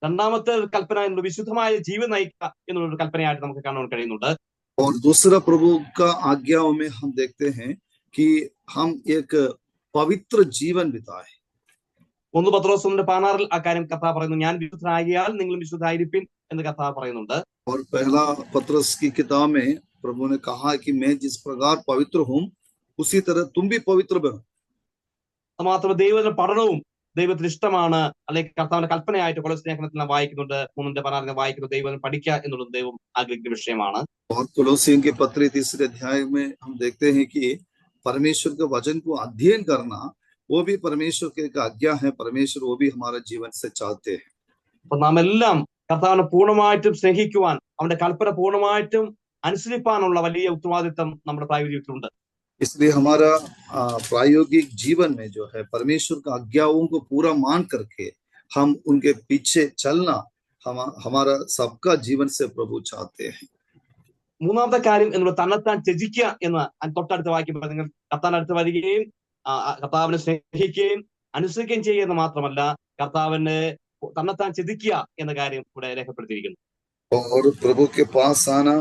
രണ്ടാമത്തെ കൽപ്പന എന്നുള്ളത് വിശുദ്ധമായ ജീവൻ നയിക്കുക എന്നുള്ളൊരു കൽപ്പനയായിട്ട് നമുക്ക് കാണാൻ കഴിയുന്നുണ്ട്. और दूसरा प्रभु का आज्ञाओं में हम देखते हैं कि हम एक पवित्र जीवन बिताए. 1 പത്രോസ് 1:16 അക്കാര്യം കർത്താവ് പറയുന്നു, ഞാൻ വിശുദ്ധനാകിയാൽ നിങ്ങളും വിശുദ്ധരായിരിപ്പിൻ എന്ന് കർത്താവ് പറയുന്നുണ്ട്. और पहला पत्रस की किताब में प्रभु ने कहा कि मैं जिस प्रकार पवित्र हूं उसी तरह तुम भी पवित्र बनो. മാത്രമല്ല ദൈവത്തിന്റെ പഠനവും ദൈവത്തിന് ഇഷ്ടമാണ്, അല്ലെങ്കിൽ കർത്താവിന്റെ കൽപ്പനയായിട്ട് കൊലോസ്യ ലേഖനത്തിൽ നാം വായിക്കുന്നുണ്ട്. 3:16 വായിക്കുന്നു, ദൈവം പഠിക്കുക എന്നുള്ളത് ദൈവം ആഗ്രഹിക്കുന്ന വിഷയമാണ്. और कोलोसियों के पत्र 3 अध्याय में हम देखते हैं कि परमेश्वर के वचन को अध्ययन करना वो भी परमेश्वर के एक आज्ञा है. परमेश्वर वो भी हमारे जीवन से चाहते हैं. അപ്പൊ നാം എല്ലാം കർത്താവിനെ പൂർണ്ണമായിട്ടും സ്നേഹിക്കുവാൻ, അവന്റെ കൽപ്പന പൂർണ്ണമായിട്ടും അനുസരിപ്പാനുള്ള വലിയ ഉത്തരവാദിത്വം നമ്മുടെ പ്രായോഗിക ജീവിതത്തിലുണ്ട്. इसलिए हमारा प्रायोगिक जीवन में जो है परमेश्वर का आज्ञाओं को पूरा मान करके हम उनके पीछे चलना हमारा सबका जीवन से प्रभु चाहते हैं. മൂന്നാമത്തെ കാര്യം എന്നുള്ളത് തന്നെത്താൻ ത്യജിക്കുക എന്ന് തൊട്ടടുത്ത വാക്യം നിങ്ങൾ കർത്താവിന്റെ അടുത്ത് വരികയും കർത്താവിനെ സ്നേഹിക്കുകയും അനുസരിക്കുകയും ചെയ്യുക എന്ന് മാത്രമല്ല, കർത്താവിനെ തന്നെത്താൻ ത്യജിക്കുക എന്ന കാര്യം ഇവിടെ രേഖപ്പെടുത്തിയിരിക്കുന്നു. और प्रभु के पास आना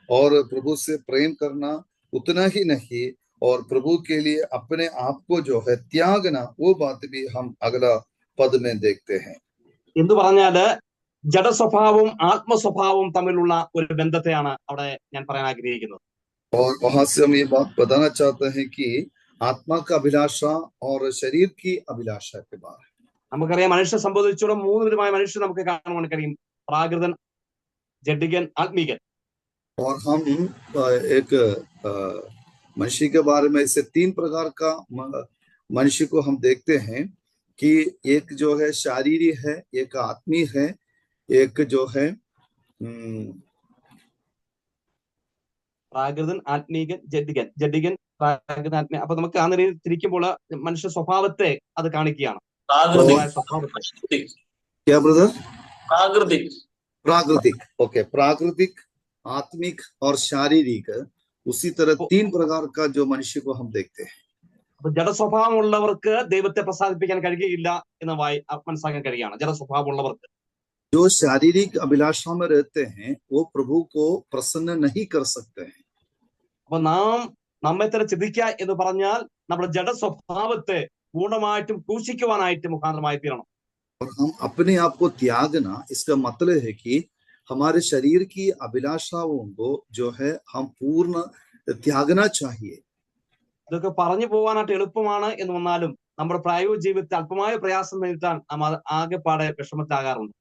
और प्रभु से प्रेम करना उतना ही नहीं, और प्रभु के लिए अपने आप को जो है त्यागना, वो बात भी हम अगला पद में देखते हैं. എന്ന് പറഞ്ഞാല് ജഡസ്വഭാവവും ആത്മസ്വഭാവവും തമ്മിലുള്ള ഒരു ബന്ധത്തെയാണ് അവിടെ ഞാൻ പറയാൻ ആഗ്രഹിക്കുന്നത്. और वहां से हम ये बात बताना चाहते हैं कि आत्मा का अभिलाषा और शरीर की अभिलाषा के बारे में നമുക്കറിയാം, മനുഷ്യനെ സംബന്ധിച്ചിടത്തോളം 3 വിധമായ മനുഷ്യൻ നമുക്ക് കാണുവാൻ കഴിയും: പ്രാകൃതൻ, ജഡികൻ, ആത്മീകൻ. और हम एक मनुष्य के बारे में ऐसे 3 प्रकार का मनुष्य को हम देखते हैं कि एक जो है शारीरिक है, एक आत्मीय है, एक जो है പ്രാകൃതൻ, ആത്മീകൻ, ജഡികൻ, പ്രാകൃതൻ, ആത്മീയ. അപ്പൊ നമുക്ക് ആ നിലയിൽ തിരിക്കുമ്പോൾ മനുഷ്യ സ്വഭാവത്തെ അത് കാണിക്കുകയാണ്. क्या ब्रदर? പ്രാകൃതിക്. ओके, प्राकृतिक, आत्मिक और शारीरिक. उसी तरह 3 प्रकार का जो मनुष्य को हम देखते हैं. അപ്പൊ ജഡസ്വഭാവമുള്ളവർക്ക് ദൈവത്തെ പ്രസാദിപ്പിക്കാൻ കഴിയുകയില്ല എന്ന് മനസ്സിലാക്കാൻ കഴിയുകയാണ്. ജഡസ്വഭാവമുള്ളവർക്ക്, जो शारीरिक अभिलाषा में रहते हैं वो प्रभु को प्रसन्न नहीं कर सकते हैं. അപ്പൊ നമ്മെ തന്നെ ചിന്തിക്കുക എന്ന് പറഞ്ഞാൽ നമ്മുടെ ജഡസ്വഭാവത്തെ പൂർണ്ണമായിട്ടും ക്രൂശിക്കുവാനായിട്ട് മുഖാന്തരമായി തീരണം. और हम अपने आप को त्यागना, इसका मतलब है कि हमारे शरीर की अभिलाषाओं को जो है हम पूर्ण त्यागना चाहिए. ഇതൊക്കെ പറഞ്ഞു പോകാനായിട്ട് എളുപ്പമാണ് എന്ന് വന്നാലും നമ്മുടെ പ്രായോഗിക ജീവിതത്തിൽ അല്പമായ പ്രയാസം നേരിട്ടാൽ നാം ആകെപ്പാടെ വിഷമത്തിലാകാറുണ്ട്.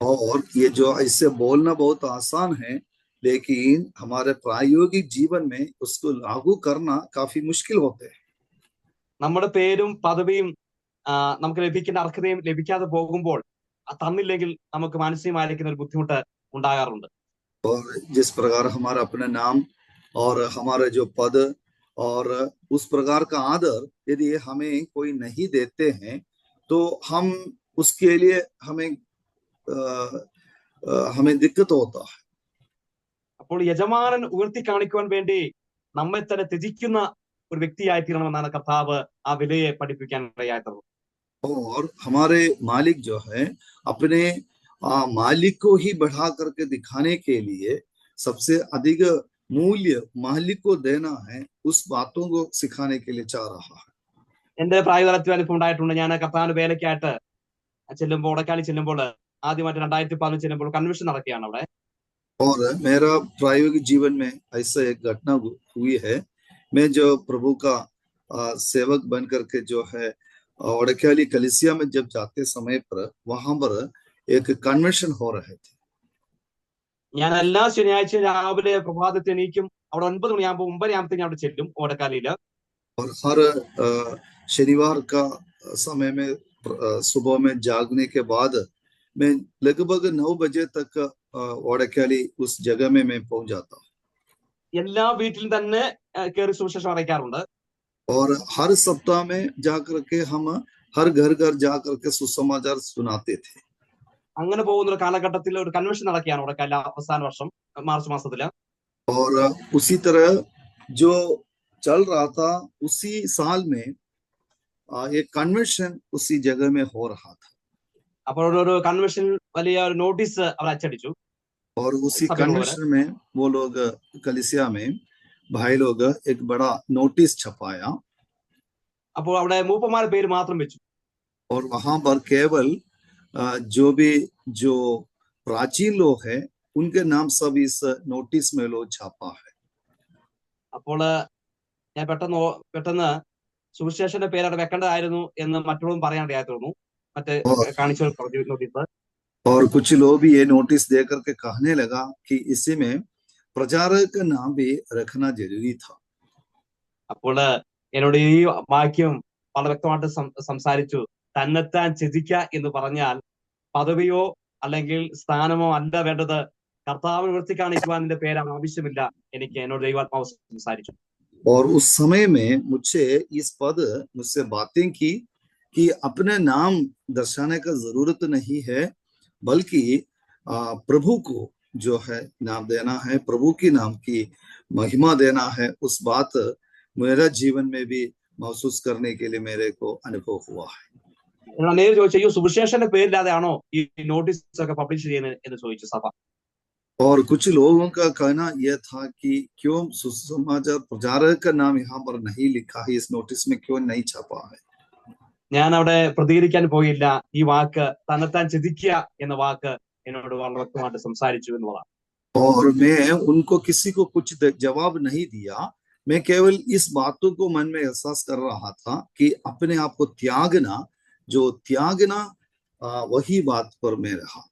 और ये जो इससे बोलना बहुत आसान है, लेकिन हमारे प्रायोगिक जीवन में उसको लागू करना काफी मुश्किल होते हैं. നമ്മുടെ പേരും പദവിയും നമുക്ക് ലഭിക്കേണ്ട അർഹതയും ലഭിക്കാതെ പോകുമ്പോൾ തന്നില്ലെങ്കിൽ നമുക്ക് മാനസികമായിരിക്കുന്ന ഒരു ബുദ്ധിമുട്ട് ഉണ്ടാകാറുണ്ട്. और जिस प्रकार हमारा अपना नाम और हमारा जो पद और उस प्रकार का आदर यदि हमें कोई नहीं देते हैं तो हम उसके लिए हमें दिक्कत होता है। അപ്പോൾ യജമാനൻ ഉയർത്തി കാണിക്കുവാൻ വേണ്ടി നമ്മെ തന്നെ ത്യജിക്കുന്ന ഒരു വ്യക്തിയായി തീരണമെന്നാണ് കർത്താവ് ആ വിലയെ പഠിപ്പിക്കാൻ ഇടയായിട്ടുള്ളത്. और हमारे मालिक जो है अपने मालिक को ही बढ़ा करके दिखाने के लिए सबसे अधिक मूल्य मालिक को देना है, उस बातों को सिखाने के लिए चाह रहा है। എന്റെ പ്രായതലത്തിൽ അനുഭവം ഉണ്ടായിട്ടുണ്ട്. ഞാൻ കർത്താവിന്റെ വേലയ്ക്കായിട്ട് ചെല്ലുമ്പോൾ, ഉടക്കാലി ചെല്ലുമ്പോൾ, ആദ്യമായിട്ട് 2015 ചെല്ലുമ്പോൾ കൺവെൻഷൻ നടക്കുകയാണ് അവിടെ. और मेरा प्रायोगिक जीवन में ऐसा एक घटना हुई है। मैं जो प्रभु का सेवक बन करके जो है ओडक्याली कलिसिया में जब जाते समय पर वहां पर एक कन्वेंशन हो रहे थे। ഞാൻ എല്ലാ ശനിയാഴ്ചയും രാവിലെ പ്രഭാതത്തിൽ എണീക്കും. അവിടെ 9 മണിയാകുമ്പോൾ 9:30 അവിടെ ചെല്ലും ഓടക്കാലിയില്. और हर शनिवार का समय में सुबह में जागने के बाद मैं लगभग 9 बजे तक ओडक्याली उस जगह में मैं पहुंच जाता हूँ। എല്ലാ വീട്ടിലും തന്നെ കയറി സുവിശേഷം അറിയിക്കാറുണ്ട്. और हर सप्ताह में जाकर के हम हर घर घर जाकर के सुसमाचार सुनाते थे। അങ്ങനെ പോകുന്ന ഒരു കാലഘട്ടത്തിൽ ഒരു കൺവെൻഷൻ നടക്കുകയാണ് ഓടക്കാലി അവസാന വർഷം മാർച്ച് മാസത്തില്. और उसी तरह जो चल रहा था उसी साल में एक कन्वेंशन उसी जगह में हो रहा था। അപ്പോൾ ഒരു കൺവെൻഷൻ വലിയ ഒരു നോട്ടീസ് അവർ അച്ചടിച്ചു. और उसी कन्वेंशन में वो लोग कलिसिया में भाई लोग एक बड़ा नोटिस छपाया। അപ്പോൾ അവിടെ മൂപ്പന്മാരുടെ പേര് മാത്രം വെച്ചു. और वहां पर केवल जो प्राचीन लोग हैं उनके नाम सब इस नोटिस में लोग छापा है। അപ്പോൾ ഞാൻ പെട്ടെന്ന് സുവിശേഷന്റെ പേര് അവിടെ വെക്കേണ്ടതായിരുന്നു എന്ന് മറ്റുള്ളവരും പറയാനിടയായി തോന്നുന്നു. മറ്റേ കാണിച്ചു നോട്ടീസ്. और कुछ लोग भी ये नोटिस दे करके कहने लगा कि इसी में प्रचारक का नाम भी रखना जरूरी था। അപ്പോൾ എന്നോട് ഈ വാക്യം വളരെ വ്യക്തമായിട്ട് സംസാരിച്ചു. തന്നെത്താൻ ത്യജിക്കുക എന്ന് പറഞ്ഞാൽ പദവിയോ അല്ലെങ്കിൽ സ്ഥാനമോ അല്ല വേണ്ടത്, കർത്താവിനെ ഉയർത്തി കാണിക്കുവാൻ എന്റെ പേരാണ് ആവശ്യമില്ല. എനിക്ക് എന്നോട് ദൈവാത്മാവ് സംസാരിച്ചു. और उस समय में मुझसे बातें की कि अपने नाम दर्शाने का जरूरत नहीं है, बल्कि प्रभु को जो है नाम देना है, प्रभु की नाम की महिमा देना है। उस बात मेरा जीवन में भी महसूस करने के लिए मेरे को अनुभव हुआ है। നേരെ ചോദിച്ചു, ഈ സുവിശേഷന്റെ പേരില്ലാതെയാണോ ഈ നോട്ടീസ് ഒക്കെ പബ്ലിഷ് ചെയ്യുന്നത് എന്ന് ചോദിച്ചു സഭ. और कुछ लोगों का कहना यह था कि क्यों सुसमाचार प्रचारक का नाम यहाँ पर नहीं लिखा है, इस नोटिस में क्यों नहीं छपा है। ഞാൻ അവിടെ പ്രതികരിക്കാൻ പോയില്ല. ഈ വാക്ക് തന്നെത്താൻ ത്യജിക്കുക എന്ന വാക്ക് എന്നോട് വളരെ വ്യക്തമായിട്ട് സംസാരിച്ചു എന്നുള്ളതാണ്. और मैं उनको किसी को कुछ जवाब नहीं दिया, मैं केवल इस बातों को मन में एहसास कर रहा था कि अपने आप को त्यागना वही बात पर मैं रहा।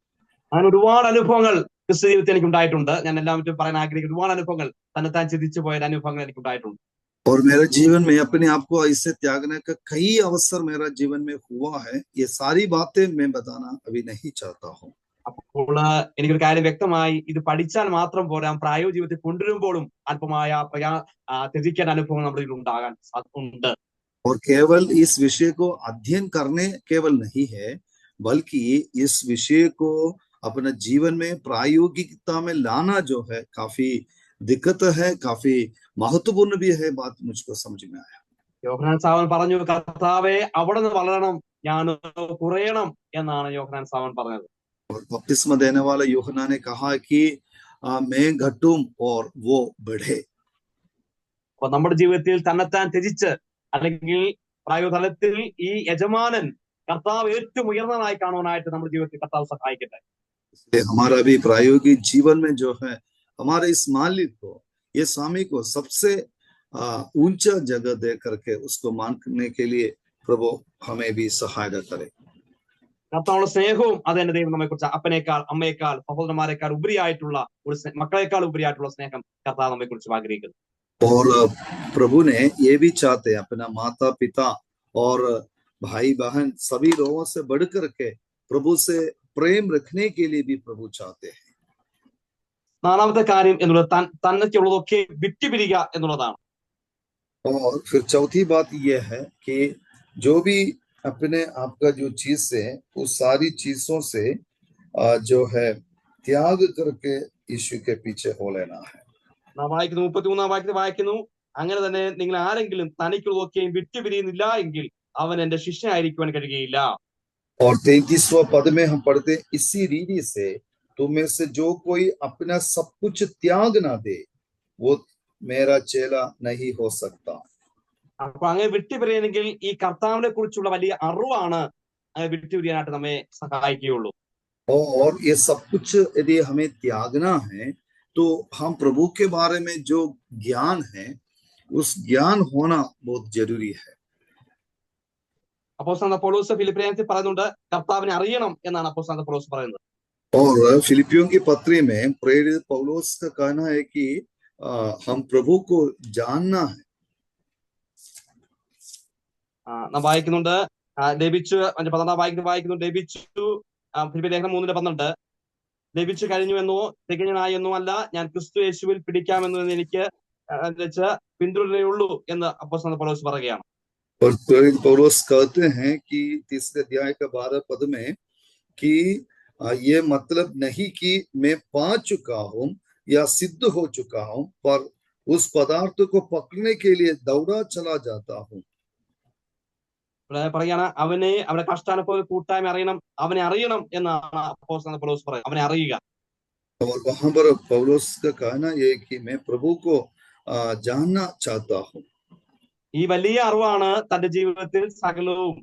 അങ്ങനെ ഒരുപാട് അനുഭവങ്ങൾ ക്രിസ്തു ജീവിതത്തിൽ എനിക്ക് ഉണ്ടായിട്ടുണ്ട്. ഞാൻ എല്ലാവരും പറയാൻ ആഗ്രഹിക്കുന്ന ഒരുപാട് അനുഭവങ്ങൾ, തന്നെത്താൻ ചിന്തിച്ചു പോയ അനുഭവങ്ങൾ എനിക്ക് ഉണ്ടായിട്ടുണ്ട്. और मेरे जीवन में अपने आप को ऐसे त्यागने का कई अवसर मेरा जीवन में हुआ है। ये सारी बातें मैं बताना अभी नहीं चाहता हूँ। അപ്പോൾ എനിക്കൊരു കാര്യം വ്യക്തമായി, ഇത് പഠിച്ചാൽ മാത്രം പോരാ, പ്രായോഗിക ജീവിതത്തിൽ കൊണ്ടുവരുമ്പോഴും അല്പമായ ത്യജിക്കാൻ അനുഭവങ്ങൾ നമ്മുടെ ഇതിൽ ഉണ്ടാകാൻ ഉണ്ട്. और केवल इस विषय को अध्ययन करने केवल नहीं है, बल्कि इस विषय को अपने जीवन में प्रायोगिकता में लाना जो है काफी दिक्कत है, काफी महत्वपूर्ण भी है। बात मुझको समझ में आया। യോഹന്നാൻ സാവൻ പറഞ്ഞു, കർത്താവേ അവിടെ നിന്ന് വളരണം, ഞാൻ കുറയണം എന്നാണ് യോഹന്നാൻ സാവൻ പറഞ്ഞത്. और बपतिस्मा देने वाला यूहन्ना ने कहा कि मैं घटूं और वो बढ़े। അപ്പൊ നമ്മുടെ ജീവിതത്തിൽ തന്നെത്താൻ ത്യജിച്ച് അല്ലെങ്കിൽ പ്രായോഗിക തലത്തിൽ ഈ യജമാനൻ കർത്താവ് ഏറ്റവും ഉയർന്നതായി കാണുവാനായിട്ട് നമ്മുടെ ജീവിതത്തിൽ കർത്താവ് സഹായിക്കട്ടെ. इसलिए हमारा भी प्रायोगिक जीवन में जो है हमारे इस मालिक को, ये स्वामी को सबसे ऊंचा जगह दे करके उसको मानने के लिए प्रभु हमें भी सहायता करे। കർത്താവുള്ള സ്നേഹവും അത് തന്നെ ദൈവം നമ്മെ കുറിച്ച് അപ്പനേക്കാൾ അമ്മയേക്കാൾ സഹോദരന്മാരെക്കാൾ ഉപരിയായിട്ടുള്ള ഒരു മക്കളെക്കാൾ ഉപരിയായിട്ടുള്ള സ്നേഹം കർത്താവ് നമ്മെ കുറിച്ച് ആഗ്രഹിക്കുന്നു. और प्रभु ने ये भी चाहते हैं अपना माता पिता और भाई बहन सभी लोगों से बढ़ करके प्रभु से प्रेम रखने के लिए भी प्रभु चाहते हैं। നാലാമത്തെ കാര്യം എന്നുള്ളത് തന്നൊക്കെയുള്ളതൊക്കെ വിട്ടുപിരിയുക എന്നുള്ളതാണ്. और फिर चौथी बात यह है कि जो भी अपने आप का जो चीज है उस सारी चीजों से जो है त्याग करके यीशु के पीछे हो लेना है। നാം വായിക്കുന്നു 33 വാക്യത്തിൽ വായിക്കുന്നു, അങ്ങനെ തന്നെ നിങ്ങൾ ആരെങ്കിലും തനിക്കുള്ളതൊക്കെയും വിട്ടുപിരിയുന്നില്ല എങ്കിൽ അവൻ എന്റെ ശിഷ്യനായിരിക്കുവാൻ കഴിയുകയില്ല. और 33वां पद में हम पढ़ते इसी रीति से तुम में से जो कोई अपना सब कुछ त्याग ना दे वो मेरा चेला नहीं हो सकता। അപ്പൊ അങ്ങനെ വിട്ടുപിരിയണമെങ്കിൽ ഈ കർത്താവിനെ കുറിച്ചുള്ള വലിയ അറിവാണ് വിട്ടുപിരിയാനായിട്ട് നമ്മെ സഹായിക്കുകയുള്ളൂ. और ये सब कुछ यदि हमें त्यागना है तो हम प्रभु के बारे में जो ज्ञान है उस ज्ञान होना बहुत जरूरी है। അപ്പോസ്തലനായ പൗലോസ് ഫിലിപ്പിയൻസിൽ പറയുന്നുണ്ട് കർത്താവിനെ അറിയണം എന്നാണ് അപ്പോസ്തലനായ പൗലോസ് പറയുന്നത്. और फिलिपियों की पत्री में प्रेरित पौलुस का कहना है कि हम प्रभु को जानना है। നാം വായിക്കുന്നുണ്ട് ലഭിച്ചു 14 വായിക്കുന്നു ലഭിച്ചു ഫിലിപ്പിയർ ലേഖനം 3:12 ലഭിച്ചു കഴിഞ്ഞു എന്നോ തികഞ്ഞനായെന്നോ അല്ല ഞാൻ ക്രിസ്തു യേശുവിൽ പിടിക്കാമെന്ന് എനിക്ക് പിന്തുടരുകയുള്ളൂ എന്ന് അപ്പോസ്തലനായ പൗലോസ് പറയുകയാണ്. और प्रेरित पौलुस कहते हैं कि तीसरे अध्याय का 12 पद में कि ये मतलब नहीं कि मैं पा चुका हूं या सिद्ध हो चुका हूं पर उस पदार्थ को पकड़ने के लिए दौड़ा चला जाता हूं। പറയാണ് അവനെ കഷ്ടാനുഭവ കൂട്ടായ്മ അറിയണം, അവനെ അറിയണം എന്നാണ് അപ്പോസ്തലനായ പൗലോസ് പറയുന്നത്, അവനെ അറിയുക. और वहां पर पौलुस का कहना ये कि मैं प्रभु को जानना चाहता हूं। ഈ വലിയ അറിവാണ് തന്റെ ജീവിതത്തിൽ സകലവും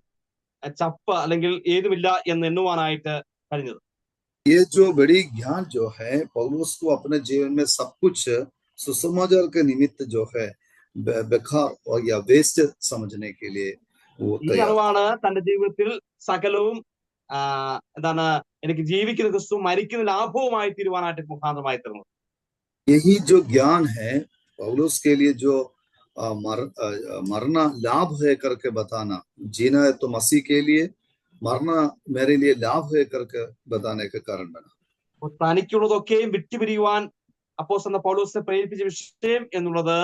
ചപ്പ് അല്ലെങ്കിൽ ഏതുമില്ല എന്ന് എണ്ണുവാനായിട്ട് കഴിഞ്ഞത്. ये जो बड़ी ज्ञान जो है पौलुस को अपने जीवन में सब कुछ सुसमाचार के निमित्त जो है बेकार और या वेस्ट समझने के लिए वो ഈ അറിവാണ് തന്റെ ജീവിതത്തിൽ സകലവും എന്താണ് എനിക്ക് ജീവിക്കുന്ന ക്രിസ്തു മരിക്കുന്ന ലാഭവുമായി തീരുവാനായിട്ട് മുഖാന്തരമായി തീർന്നത്. यही जो ज्ञान है पौलुस के लिए जो मरना लाभ है करके बताना, जीना है तो मसीह के लिए, मरना मेरे लिए लाभ है करके बताने का कारण बना। തനിക്കുള്ളതൊക്കെയും വിട്ടുപിരിയുവാൻ അപ്പോസ്തലനായ പൗലോസിനെ പ്രേരിപ്പിച്ച വിഷയം എന്നുള്ളത്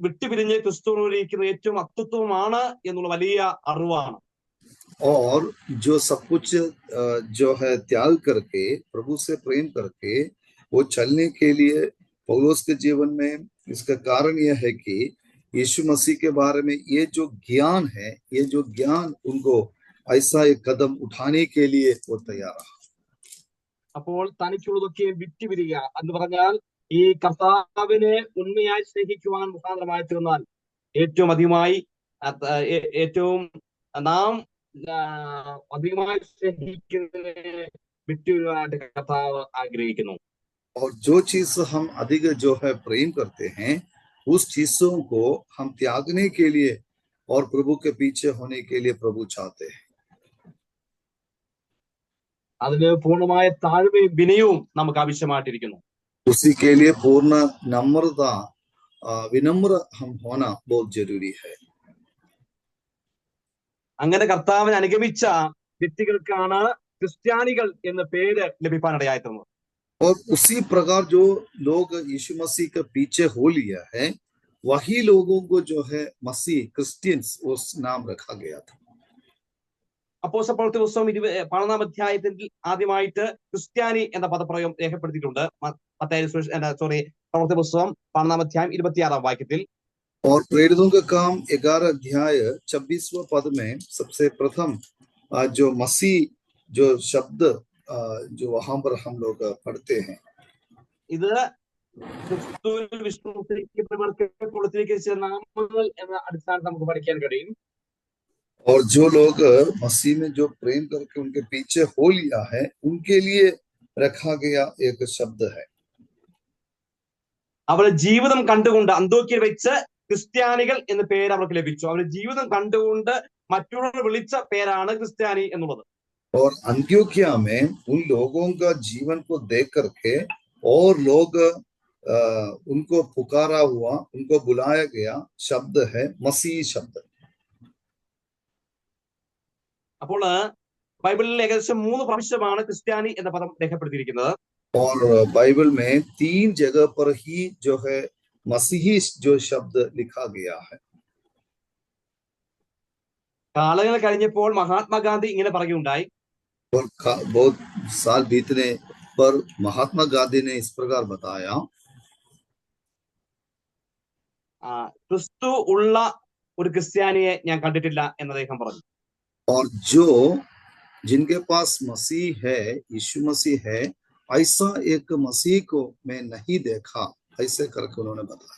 വിട്ടുപിരിഞ്ഞ് ക്രിസ്തുവിനോടിരിക്കുന്ന ഏറ്റവും അത്യുത്തമമാണ് എന്നുള്ള വലിയ അറിവാണ്. और जो सब कुछ जो है त्याग करके प्रभु से प्रेम करके वो चलने के लिए पौलुस के जीवन में इसका कारण यह है कि यीशु मसीह के बारे में ये जो ज्ञान है, ये जो ज्ञान उनको ऐसा एक कदम उठाने के लिए वो तैयार रहा। അപ്പോൾ തനിക്കുള്ളതൊക്കെ വിട്ടുപിരിയുക എന്ന് പറഞ്ഞാൽ ഈ കർത്താവിനെ ഉണ്മയായി സ്നേഹിക്കുവാൻ മുഖാന്തരമായി തീർന്നാൽ ഏറ്റവും അധികമായി നാം അധികമായി സ്നേഹിക്കുന്നതിനെ വിട്ടുപിരിയാനായിട്ട് കർത്താവ് ആഗ്രഹിക്കുന്നു. और जो चीज हम अधिक जो है प्रेम करते हैं उस चीजों को हम त्यागने के लिए और प्रभु के पीछे होने के लिए प्रभु चाहते हैं। അതിന് പൂർണ്ണമായ താഴ്മയും വിനയവും നമുക്ക് ആവശ്യമായിട്ടിരിക്കുന്നു. उसी के लिए पूर्ण नम्रता विनम्र हम होना बहुत जरूरी है। അങ്ങനെ കർത്താവിനെ അനുഗമിച്ച വ്യക്തികൾക്കാണ് ക്രിസ്ത്യാനികൾ എന്ന പേര് ലഭിക്കാനിടയായി തീർന്നത്. और उसी प्रकार जो लोग यीशु मसीह के पीछे हो लिया है वही लोगों को जो है मसीह क्रिश्चियंस उस नाम रखा गया था। അപ്പോസ്തലപ്രവൃത്തി പുസ്തകം 12-ാം അധ്യായത്തിൽ ആദ്യമായിട്ട് ക്രിസ്ത്യാനി എന്ന പദപ്രയോഗം രേഖപ്പെടുത്തിയിട്ടുണ്ട്. പ്രവൃത്തി പുസ്തകം 12-ാം അധ്യായം 26-ാം വാക്യത്തിൽ. और प्रेरितों का काम 11 अध्याय 26वां पद में सबसे प्रथम जो मसीह जो शब्द जो वहां पर हम लोग पढ़ते हैं ഇത് ക്രിസ്തുവിൽ വിശ്വസിക്കുന്നവർക്ക് കൊടുത്തിരിക്കുന്ന ചില നാമങ്ങൾ എന്ന അടിസ്ഥാനത്തിൽ നമുക്ക് പഠിക്കാൻ കഴിയും. और जो लोग मसीह में जो प्रेम करके उनके पीछे हो लिया है उनके लिए रखा गया एक शब्द है. അവരുടെ ജീവിതം കണ്ടുകൊണ്ട് അന്തോക്യയിൽ വെച്ച് ക്രിസ്ത്യാനികൾ എന്ന പേര് അവർക്ക് ലഭിച്ചു. അവരുടെ ജീവിതം കണ്ടുകൊണ്ട് മറ്റുള്ളവർ വിളിച്ച പേരാണ് ക്രിസ്ത്യാനി എന്നുള്ളത്. और अंत्योकिया में उन लोगों का जीवन को देख करके और लोग उनको पुकारा हुआ, उनको बुलाया गया शब्द है मसीह शब्द. അപ്പോൾ ബൈബിളിൽ ഏകദേശം 3 പ്രാവശ്യമാണ് ക്രിസ്ത്യാനി എന്ന പദം രേഖപ്പെടുത്തിയിരിക്കുന്നത്. और बाइबल में 3 जगह पर ही जो है मसीही जो शब्द लिखा गया है। കാലങ്ങൾ കഴിഞ്ഞപ്പോൾ മഹാത്മാഗാന്ധി ഇങ്ങനെ പറയുകയുണ്ടായി, और बहुत साल बीतने पर महात्मा गांधी ने इस प्रकार बताया, ക്രിസ്തു ഉള്ള ഒരു ക്രിസ്ത്യാനിയെ ഞാൻ കണ്ടിട്ടില്ല എന്ന് അദ്ദേഹം പറഞ്ഞു. और जो जिनके पास मसीह है, यीशु मसीह है, ऐसा एक मसीह को मैं नहीं देखा, ऐसे करके उन्होंने बताया।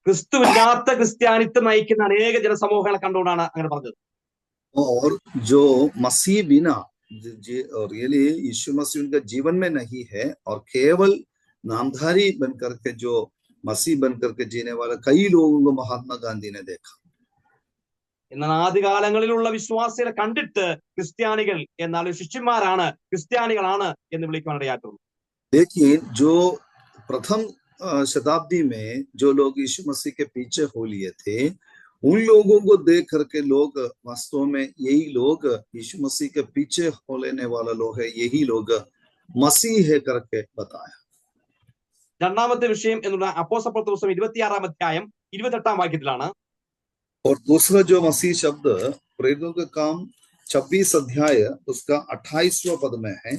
ക്രിസ്തുവില്ലാത്ത ക്രിസ്ത്യാനിത്വം നയിക്കുന്ന അനേക ജനസമൂഹങ്ങളെ കണ്ടുകൊണ്ടാണ് അങ്ങനെ പറഞ്ഞത്. और जो मसीह बिना रियली यीशु मसीह उनका जीवन में नहीं है और केवल नामधारी बनकर के जो मसीह बनकर के जीने वाला कई लोगों को महात्मा गांधी ने देखा। എന്നാൽ ആദ്യകാലങ്ങളിലുള്ള വിശ്വാസികളെ കണ്ടിട്ട് ക്രിസ്ത്യാനികൾ എന്നാൽ ശിഷ്യന്മാരാണ്, ക്രിസ്ത്യാനികളാണ് എന്ന് വിളിക്കുവാൻ ഇടയാക്കുന്നു. लेकिन जो प्रथम शताब्दी में जो लोग यीशु मसीह के पीछे हो लिए थे, उन लोगों को देख करके लोग वास्तव में यही लोग यीशु मसीह के पीछे हो लेने वाला लोग है, यही लोग मसीह है करके बताया। രണ്ടാമത്തെ വിഷയം എന്നുള്ള അപ്പോസ്തലപ്രവൃത്തി 26-ാം അധ്യായം 28-ാം വാക്യത്തിലാണ്. और दूसरा जो मसीह शब्द प्रेरितों का काम 26 अध्याय उसका 28वां पद में है.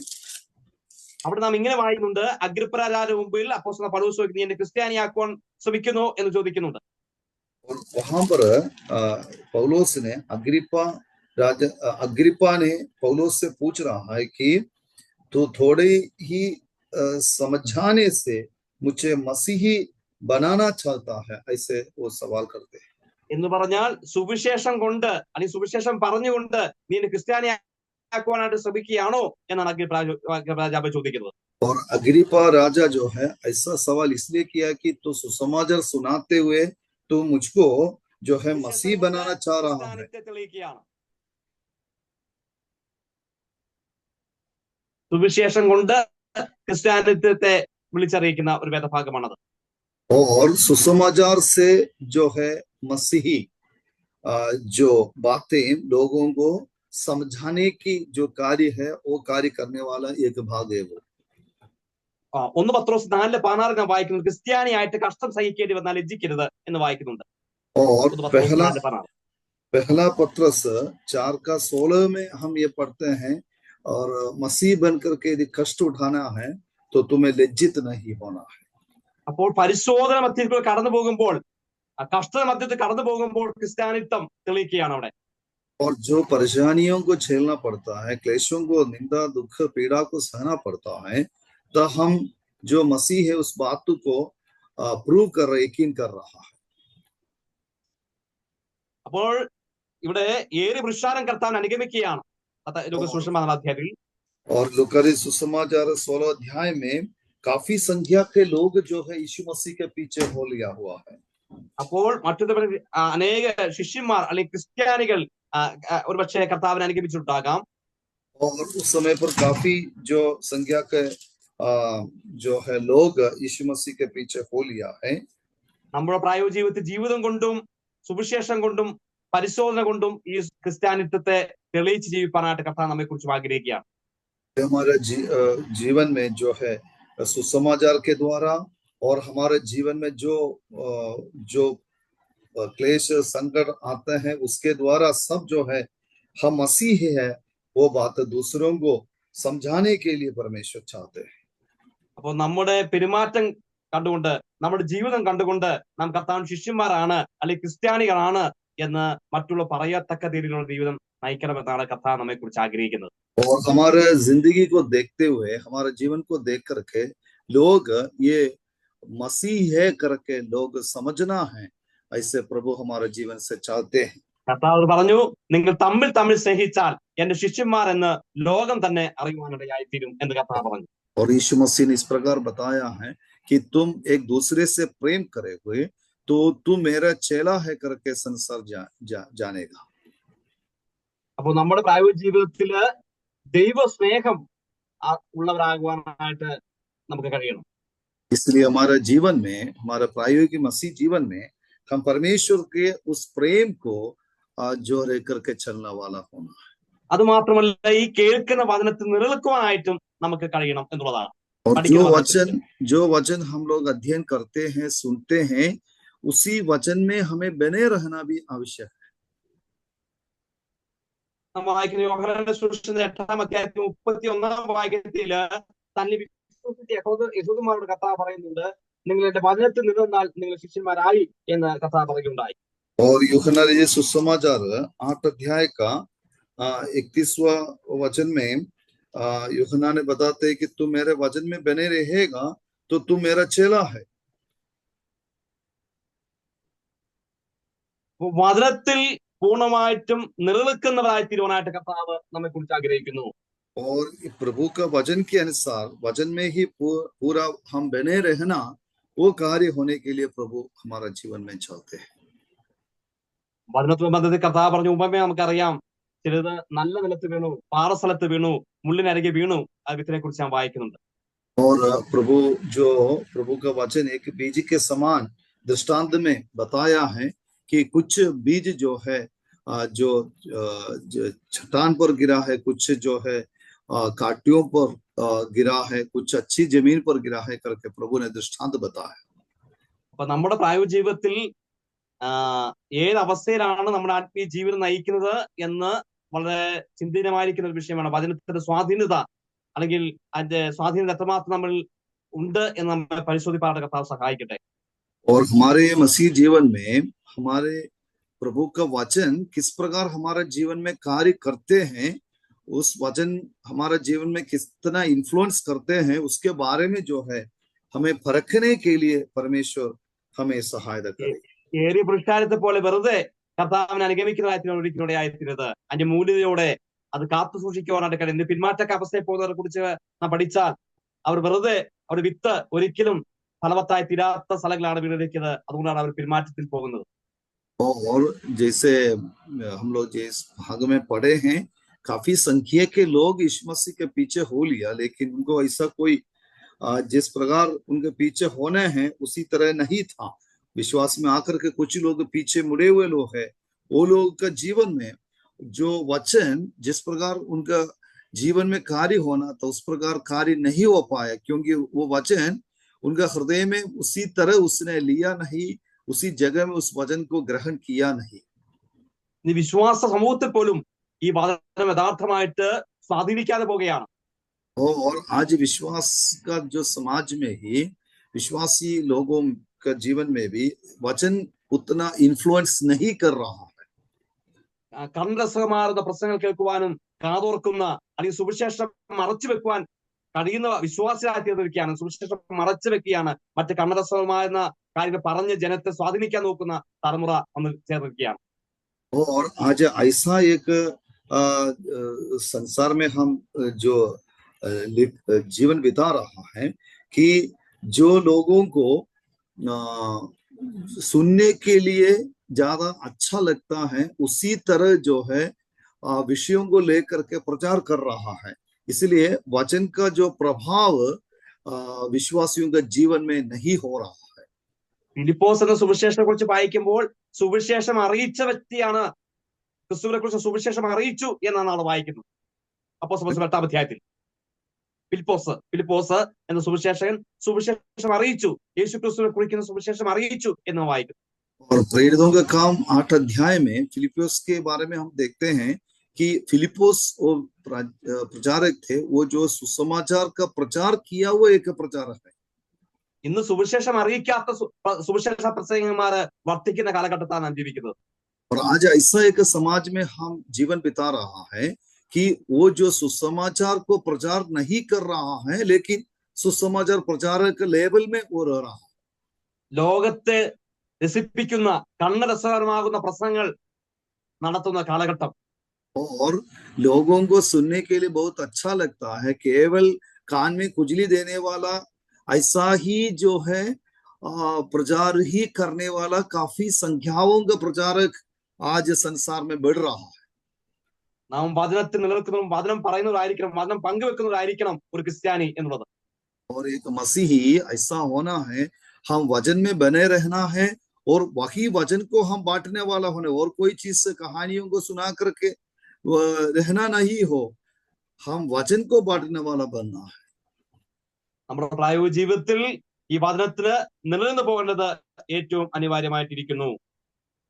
അവിടെ നാം ഇങ്ങനെ വായിക്കുന്നുണ്ട്, അഗ്രിപ്പ രാജാവിന്റെ മുമ്പിൽ അപ്പോസ്തലൻ പൗലോസ് നീ എന്നെ ക്രിസ്ത്യാനിയാക്കുവാൻ ശ്രമിക്കുന്നു എന്ന് ചോദിക്കുന്നുണ്ട്. और वहां पर पौलुस ने अग्रिप्पा ने पौलुस से पूछ रहा है कि तो थोड़े ही समझाने से मुझे मसीही बनाना चाहता है, ऐसे वो सवाल करते हैं. എന്ന് പറഞ്ഞാൽ സുവിശേഷം കൊണ്ട് അല്ലെങ്കിൽ സുവിശേഷം പറഞ്ഞുകൊണ്ട് നീ എന്നെ ക്രിസ്ത്യാനിയാക്കുവാനായിട്ട് ശ്രമിക്കുകയാണോ എന്നാണ് അഗ്രിപ്പ രാജാവ് ചോദിക്കുന്നത്. और अग्रिप्पा राजा जो है ऐसा सवाल इसलिए किया कि तो सुसमाचार सुनाते हुए तो मुझको जो है मसीह बनाना चाह रहा है. സുവിശേഷം കൊണ്ട് ക്രിസ്ത്യാനിത്വത്തെ വിളിച്ചറിയിക്കുന്ന ഒരു വേദഭാഗമാണത്. और सुसमाचार से जो है मसीही जो बातें लोगों को समझाने की जो कार्य है वो कार्य करने वाला एक भाग है वो. 1 പത്രോസ് 4:16 ഞാൻ വായിക്കുന്നത്, ക്രിസ്ത്യാനിയായിട്ട് കഷ്ടം സഹിക്കേണ്ടി വന്നാൽ ലജ്ജിക്കരുത് എന്ന് വായിക്കുന്നുണ്ട്. और पहला पत्रस 4:16 में हम ये पढ़ते हैं, और मसीह बनकर के यदि कष्ट उठाना है तो तुम्हें लज्जित नहीं होना है. അപ്പോൾ പരിശോധന മധ്യത്തിൽ കടന്നു പോകുമ്പോൾ, കഷ്ട മധ്യത്തിൽ കടന്നു പോകുമ്പോൾ ക്രിസ്ത്യാനിത്വം തെളിയിക്കുകയാണ് അവിടെ. और जो परेशानियों को झेलना पड़ता है, क्लेशों को, निंदा, दुख, पीड़ा को सहना पड़ता है, तो हम जो मसीह है उस बात को प्रूव कर रहे, यकीन कर रहा है. അപ്പോൾ ഇവിടെ ഏറെ പുരുഷാരം കർത്താവിനെ അനുഗമിക്കുകയാണ് അധ്യായത്തിൽ. और लूका सुसमाचार 16 अध्याय में काफी संख्या के लोग जो है यीशु मसीह के पीछे हो लिया हुआ है. അപ്പോൾ മറ്റൊരു അനേക ശിഷ്യന്മാർ അല്ലെങ്കിൽ ക്രിസ്ത്യാനികൾ ഒരുപക്ഷെ കർത്താവിനെ അനുഗമിച്ചിട്ടുണ്ടാകാം. और उस समय पर काफी जो संख्या के जो है लोग यीशु मसीह के पीछे हो लिया है. നമ്മുടെ പ്രായോഗിക ജീവിതത്തിൽ ജീവിതം കൊണ്ടും സുവിശേഷം കൊണ്ടും പരിശോധന കൊണ്ടും ഈ ക്രിസ്ത്യാനിത്വത്തെ തെളിയിച്ച് ജീവിക്കാനായിട്ട് കർത്താവ് നമ്മെ കുറിച്ച് ആഗ്രഹിക്കുകയാണ്. हमारे जीवन में जो है सुसमाचार के द्वारा और हमारे जीवन में जो क्लेश संकट आते हैं उसके द्वारा सब जो है हम मसीह है वो बात दूसरों को समझाने के लिए परमेश्वर चाहते हैं. അപ്പോൾ നമ്മുടെ പെരുമാറ്റം കണ്ടുകൊണ്ട്, നമ്മുടെ ജീവിതം കണ്ടുകൊണ്ട് നാം കർത്താവിന്റെ ശിഷ്യന്മാരാണ് അല്ലെങ്കിൽ ക്രിസ്ത്യാനികളാണ് എന്ന് മറ്റുള്ള പറയത്തക്ക രീതിയിലുള്ള ജീവിതം നയിക്കണമെന്നാണ് കർത്താവ് നമ്മെ കുറിച്ച് ആഗ്രഹിക്കുന്നത്. और हमारे जिंदगी को देखते हुए, हमारे जीवन को देख करके लोग ये मसीह है करके लोग समझना है, ऐसे प्रभु हमारे जीवन से चाहते हैं. കർത്താവ് പറഞ്ഞു, നിങ്ങൾ തമ്മിൽ തമ്മിൽ സ്നേഹിച്ചാൽ എന്റെ ശിഷ്യന്മാർ എന്ന് ലോകം തന്നെ അറിയുവാനിടയായിത്തീരും എന്ന് കർത്താവ് പറഞ്ഞു. और यीशु मसीह ने इस प्रकार बताया है कि तुम एक दूसरे से प्रेम करे हुए तो तू मेरा चेला है करके संसार जानेगा. അപ്പോൾ നമ്മുടെ പ്രായോഗിക ജീവിതത്തില് ദൈവ സ്നേഹം ഉള്ളവരാകുവാനായിട്ട് നമുക്ക് കഴിയണം. इसलिए हमारे जीवन में, हमारा प्रायोगिक मसीह जीवन में हम परमेश्वर के उस प्रेम को जो रह करके चलने वाला होना है. അത് മാത്രമല്ല ഈ കേൾക്കുന്ന വചനത്തിൽ നിലനിൽക്കുവാനായിട്ടും നമുക്ക് കഴിയണം എന്നുള്ളതാണ്. और പഠിക്കുന്ന വചനത്തിൽ जो वचन हम लोग अध्ययन करते हैं, सुनते हैं, उसी वचन में हमें बने रहना भी आवश्यक है। നാം വായിക്കുന്ന യോഹന്നാന്റെ സുവിശേഷം 8-ാം അധ്യായത്തിൽ 31-ാം വാക്യത്തില് തന്നെ വിശ്വസിച്ച യഹൂദന്മാരോട് കർത്താവ് പറയുന്നുണ്ട്, നിങ്ങൾ എന്റെ വചനത്തിൽ നിന്നാൽ നിങ്ങൾ ശിഷ്യന്മാരായി എന്ന് കർത്താവ് പറയുകയുണ്ടായി. और यूहन्ना रचित सुसमाचार 8 अध्याय का 31वां वचन में यूहन्ना ने बताते हैं कि तुम मेरे वचन में बने रहेगा तो तुम मेरा चेला है। വചനത്തിൽ പൂർണ്ണമായിട്ടും നിലനിൽക്കുന്നവരായി തീരുവാനായിട്ട് കർത്താവ് നമ്മെ കുറിച്ച് ആഗ്രഹിക്കുന്നു. और प्रभु का वचन के अनुसार वचन में ही पूरा हम बने रहना, वो कार्य होने के लिए प्रभु हमारा जीवन में चाहते हैं। വചനത്തിൽ ബന്ധത്തിൽ കർത്താവ് പറഞ്ഞ ഉപമയെ നമുക്കറിയാം. ചിലത് നല്ല നിലത്ത് വീണു, പാറസ്ഥലത്ത് വീണു, മുള്ളിനരികെ വീണു. ആ വിത്തിനെ കുറിച്ച് ഞാൻ വായിക്കുന്നുണ്ട്. और प्रभु का वचन एक बीज के समान दृष्टांत में बताया है कि कुछ बीज जो है जो चट्टान पर गिरा है, कुछ जो है कांटियों पर गिरा है, कुछ अच्छी जमीन पर गिरा है करके प्रभु ने दृष्टांत बताया। അപ്പൊ നമ്മുടെ പ്രായോഗിക ജീവിതത്തിൽ ഏത് അവസ്ഥയിലാണ് നമ്മുടെ ആത്മീയ ജീവിതം നയിക്കുന്നത് എന്ന് വളരെ ചിന്തനീയമായിരിക്കുന്ന ഒരു വിഷയമാണ്. വചനത്തിന്റെ സ്വാധീനത അല്ലെങ്കിൽ അതിന്റെ സ്വാധീനത എത്രമാത്രം നമ്മൾ ഉണ്ട് എന്ന് നമ്മൾ പരിശോധിപ്പാട് കർത്താവ് സഹായിക്കട്ടെ. और हमारे मसीह जीवन में हमारे प्रभु का वचन किस प्रकार हमारे जीवन में कार्य करते हैं, उस वचन हमारे जीवन में कितना इन्फ्लुएंस करते हैं, उसके बारे में जो है हमें परखने के लिए परमेश्वर हमें सहायता करे। ഏറിയ പുരുഷാരത്തെ പോലെ വെറുതെ കർത്താവിനെ അനുഗമിക്കുന്നതായിത്തീരരുത്. അതിന്റെ മൂല്യതയോടെ അത് കാത്തു സൂക്ഷിക്കുവാനായിട്ട് കഴിയും. പിന്മാറ്റക്ക അവസ്ഥയിൽ പോകുന്നവരെ കുറിച്ച് നാം പഠിച്ചാൽ അവർ വെറുതെ അവർ വിത്ത് ഒരിക്കലും ഫലവത്തായി തീരാത്ത സ്ഥലങ്ങളാണ് വീണിരിക്കുന്നത്. അതുകൊണ്ടാണ് അവർ പിന്മാറ്റത്തിൽ പോകുന്നത്. और जैसे हम लोग जिस भाग में पढ़े हैं, काफी संख्या के लोग यीशु मसीह के पीछे हो लिया, लेकिन उनको ऐसा कोई जिस प्रकार उनके पीछे होने हैं उसी तरह नहीं था। विश्वास में आकर के कुछ लोग पीछे मुड़े हुए लोग हैं। वो लोग का जीवन में जो वचन जिस प्रकार उनका जीवन में कार्य होना था उस प्रकार कार्य नहीं हो पाया, क्योंकि वो वचन उनका हृदय में उसी तरह उसने लिया नहीं, उसी जगह में उस वचन को ग्रहण किया नहीं। വിശ്വാസ സമൂഹത്തിൽ പോലും ഈ വചനം യഥാർത്ഥമായിട്ട് സ്വാധീനിക്കാതെ പോവുകയാണ്. और आज विश्वास का जो समाज में ही विश्वासी लोगों का जीवन में भी वचन उतना इन्फ्लुएंस नहीं कर रहा है। കർണരസമാർന്ന പ്രസംഗങ്ങൾ കേൾക്കുവാനും കാതോർക്കുന്ന അല്ലെങ്കിൽ സുവിശേഷം മറച്ചു വെക്കുവാൻ കഴിയുന്ന വിശ്വാസികളായി തീർന്നിരിക്കുകയാണ്. സുവിശേഷം മറച്ചു വെക്കുകയാണ്. മറ്റ് കർണരസമാർന്ന കാര്യങ്ങൾ പറഞ്ഞ് ജനത്തെ സ്വാധീനിക്കാൻ നോക്കുന്ന തലമുറ നമ്മൾ ചേർന്നിരിക്കുകയാണ്. और आज ऐसा एक संसार में हम जो जीवन बिता रहा है कि जो लोगों को सुनने के लिए ज्यादा अच्छा लगता है उसी तरह जो है विषयों को लेकर के प्रचार कर रहा है। इसलिए वचन का जो प्रभाव विश्वासियों के जीवन में नहीं हो रहा है। ഫിലിപ്പോസ് എന്ന സുവിശേഷത്തെ കുറിച്ച് വായിക്കുമ്പോൾ സുവിശേഷം അറിയിച്ച വ്യക്തിയാണ് ക്രിസ്തുവിനെ കുറിച്ച് സുവിശേഷം അറിയിച്ചു എന്നാണ് ആൾ വായിക്കുന്നത്. അപ്പോസ്തലർ 8-ാം അധ്യായത്തിൽ ഫിലിപ്പോസ് എന്ന സുവിശേഷം അറിയിച്ചു, യേശു ക്രിസ്തുവിനെ കുറിക്കുന്ന സുവിശേഷം അറിയിച്ചു എന്ന് വായിക്കുന്നു. और प्रेरितों का काम 8 अध्याय में फिलिप्पोस के बारे में हम देखते हैं कि फिलिप्पोस वो प्रचारक थे, वो जो सुसमाचार का प्रचार किया वो एक प्रचारक है। ഇന്ന് സുവിശേഷം അറിയിക്കാത്ത സുവിശേഷ പ്രസംഗന്മാര് വർദ്ധിക്കുന്ന കാലഘട്ടത്താണ് നാം ജീവിക്കുന്നത്. और आज ऐसा एक समाज में हम जीवन बिता रहा है कि वो जो सुसमाचार को प्रचार नहीं कर रहा है, लेकिन सुसमाचार प्रचारक लेवल में वो रह रहा है। ലോകത്തെ രസിപ്പിക്കുന്ന കണ്ണരസകരമാകുന്ന പ്രസംഗങ്ങൾ നടത്തുന്ന കാലഘട്ടം. और लोगों को सुनने के लिए बहुत अच्छा लगता है, केवल कान में खुजली देने वाला ऐसा ही जो है प्रचार ही करने वाला काफी संख्याओं का प्रचारक आज संसार में बढ़ रहा है। നാം വചനത്തിൽ നിലനിൽക്കുന്നതും വചനം പറയുന്നവരായിരിക്കണം, വചനം പങ്കുവെക്കുന്നവരായിരിക്കണം ഒരു ക്രിസ്ത്യാനി എന്നുള്ളത്. और एक मसीही ऐसा होना है, हम वचन में बने रहना है और वही वचन को हम बांटने वाला होने, और कोई चीज से कहानियों को सुना करके रहना नहीं हो, हम वचन को बांटने वाला बनना है। നമ്മുടെ പ്രായോഗിക ജീവിതത്തിൽ ഈ വചനത്തിന് നിലനിന്ന് പോകേണ്ടത് ഏറ്റവും അനിവാര്യമായിട്ടിരിക്കുന്നു.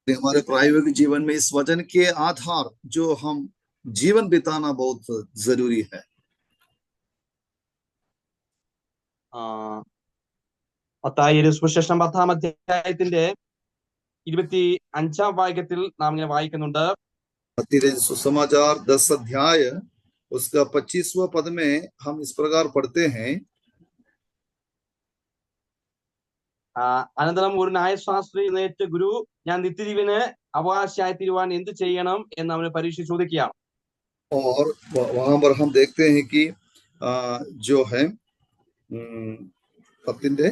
हमारे प्रायोगिक जीवन में इस वचन के आधार जो हम जीवन बिताना बहुत जरूरी है. മത്തായിയുടെ സുവിശേഷം 10-ാം അധ്യായത്തിന്റെ 25-ാം വാക്യത്തിൽ നാം ഇങ്ങനെ വായിക്കുന്നുണ്ട്. मत्ती सुसमाचार 10 अध्याय उसका 25वां पद में हम इस प्रकार पढ़ते हैं. അനന്തരം ഒരു ന്യായശാസ്ത്രി എഴുന്നേറ്റ്, ഗുരു, ഞാൻ നിത്യജീവന് അവകാശിയായി തീരുവാൻ എന്ത് ചെയ്യണം എന്ന് അവനെ പരീക്ഷ ചോദിക്കുകയാണ്. और वहां पर हम देखते हैं कि जो है 10-ന്റെ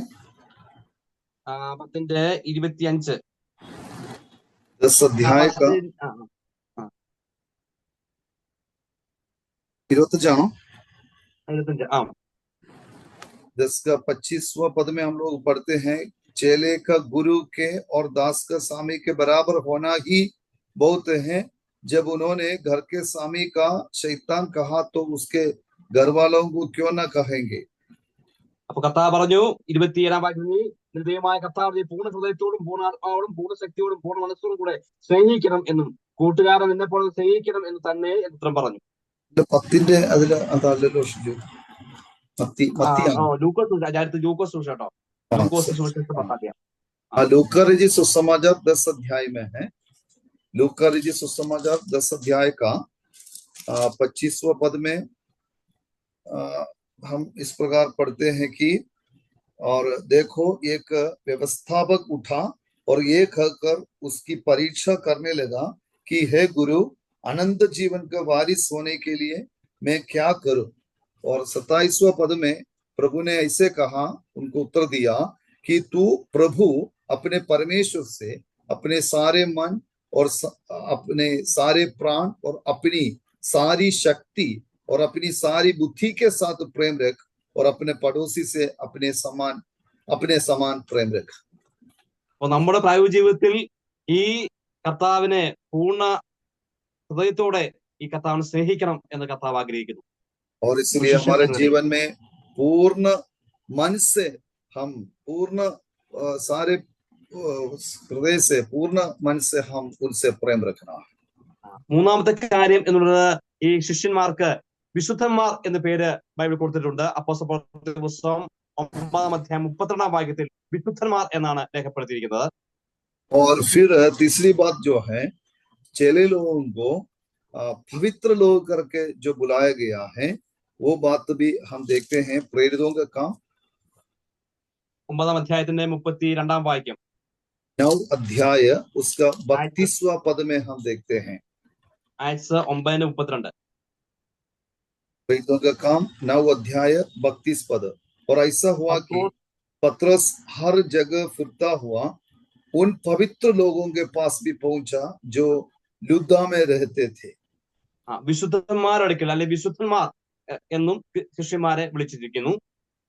25 10 अध्याय का 25 10 का 25वां पद में हम लोग पढ़ते हैं, चेले का गुरु के और दास का स्वामी के बराबर होना ही बहुत है. जब उन्होंने घर के स्वामी का शैतान कहा तो उसके घर वालों को क्यों ना कहेंगे. അപ്പൊ കർത്താവ് പറഞ്ഞു 27-ാം വാക്യത്തിൽ, ദൈവമായ കർത്താവ് പൂർണ്ണ ഹൃദയത്തോടും പൂർണ്ണ ആത്മാവോടും പൂർണ്ണ ശക്തിയോടും പൂർണ്ണ മനസ്സോടും കൂടെ സ്നേഹിക്കണം എന്നും കൂട്ടുകാരൻ നിന്നെ പോലെ സ്നേഹിക്കണം എന്ന് തന്നെ ഉത്തരം പറഞ്ഞു. 10-ന്റെ അതില് അതല്ലല്ലോ लूका रचित सुसमाचार 10 अध्याय में है. लूका रचित सुसमाचार 10 अध्याय का 25वां पद में हम इस प्रकार पढ़ते हैं कि, और देखो एक व्यवस्थापक उठा और ये कहकर उसकी परीक्षा करने लगा कि हे गुरु, अनंत जीवन का वारिस होने के लिए मैं क्या करूं. और 27वां पद में प्रभु ने ऐसे कहा, उनको उत्तर दिया कि तू प्रभु अपने परमेश्वर से अपने सारे मन और अपने सारे प्राण और अपनी सारी शक्ति और अपनी सारी बुद्धि के साथ प्रेम रख और अपने पड़ोसी से अपने समान प्रेम रख. നമ്മുടെ പ്രായോഗിക ജീവിതത്തിൽ ഈ കർത്താവിനെ പൂർണ്ണ ഹൃദയത്തോടെ ഈ കർത്താവിനെ സ്നേഹിക്കണം എന്ന് കർത്താവ് ആഗ്രഹിക്കുന്നു. और इसलिए हमारे जीवन में पूर्ण मन से हम पूर्ण सारे हृदय से पूर्ण मन से हम उनसे प्रेम रखना है. മൂന്നാമത്തെ കാര്യം എന്നുള്ളത്, ഈ ശിഷ്യന്മാർക്ക് വിശുദ്ധന്മാർ എന്ന പേര് ബൈബിൾ കൊടുത്തിട്ടുണ്ട്. അപ്പോസ്തലപ്രവൃത്തി പുസ്തകം 9-ാം അധ്യായം 32-ാം വാക്യത്തിൽ വിശുദ്ധന്മാർ എന്നാണ് രേഖപ്പെടുത്തിയിരിക്കുന്നത്. और फिर तीसरी बात जो है, चेले लोगों को पवित्र लोग करके जो बुलाया गया है, वो बात भी हम देखते हैं. प्रेरितों का काम 9-ാം അധ്യായത്തിന്റെ 32-ാം വാക്യം, 9 अध्याय उसका 32वां पद में हम देखते हैं. ആക്ട്സ് 9:32. प्रेरितों का काम 9 अध्याय 32 पद. और ऐसा हुआ कि पतरस हर जगह फिरता हुआ उन पवित्र लोगों के पास भी पहुंचा जो लुद्दा में रहते थे. വിശുദ്ധന്മാരുടെ അടുക്കൽ അല്ലെ വിശുദ്ധന്മാർ എന്നും ശിഷ്യന്മാരെ വിളിച്ചിരിക്കുന്നു.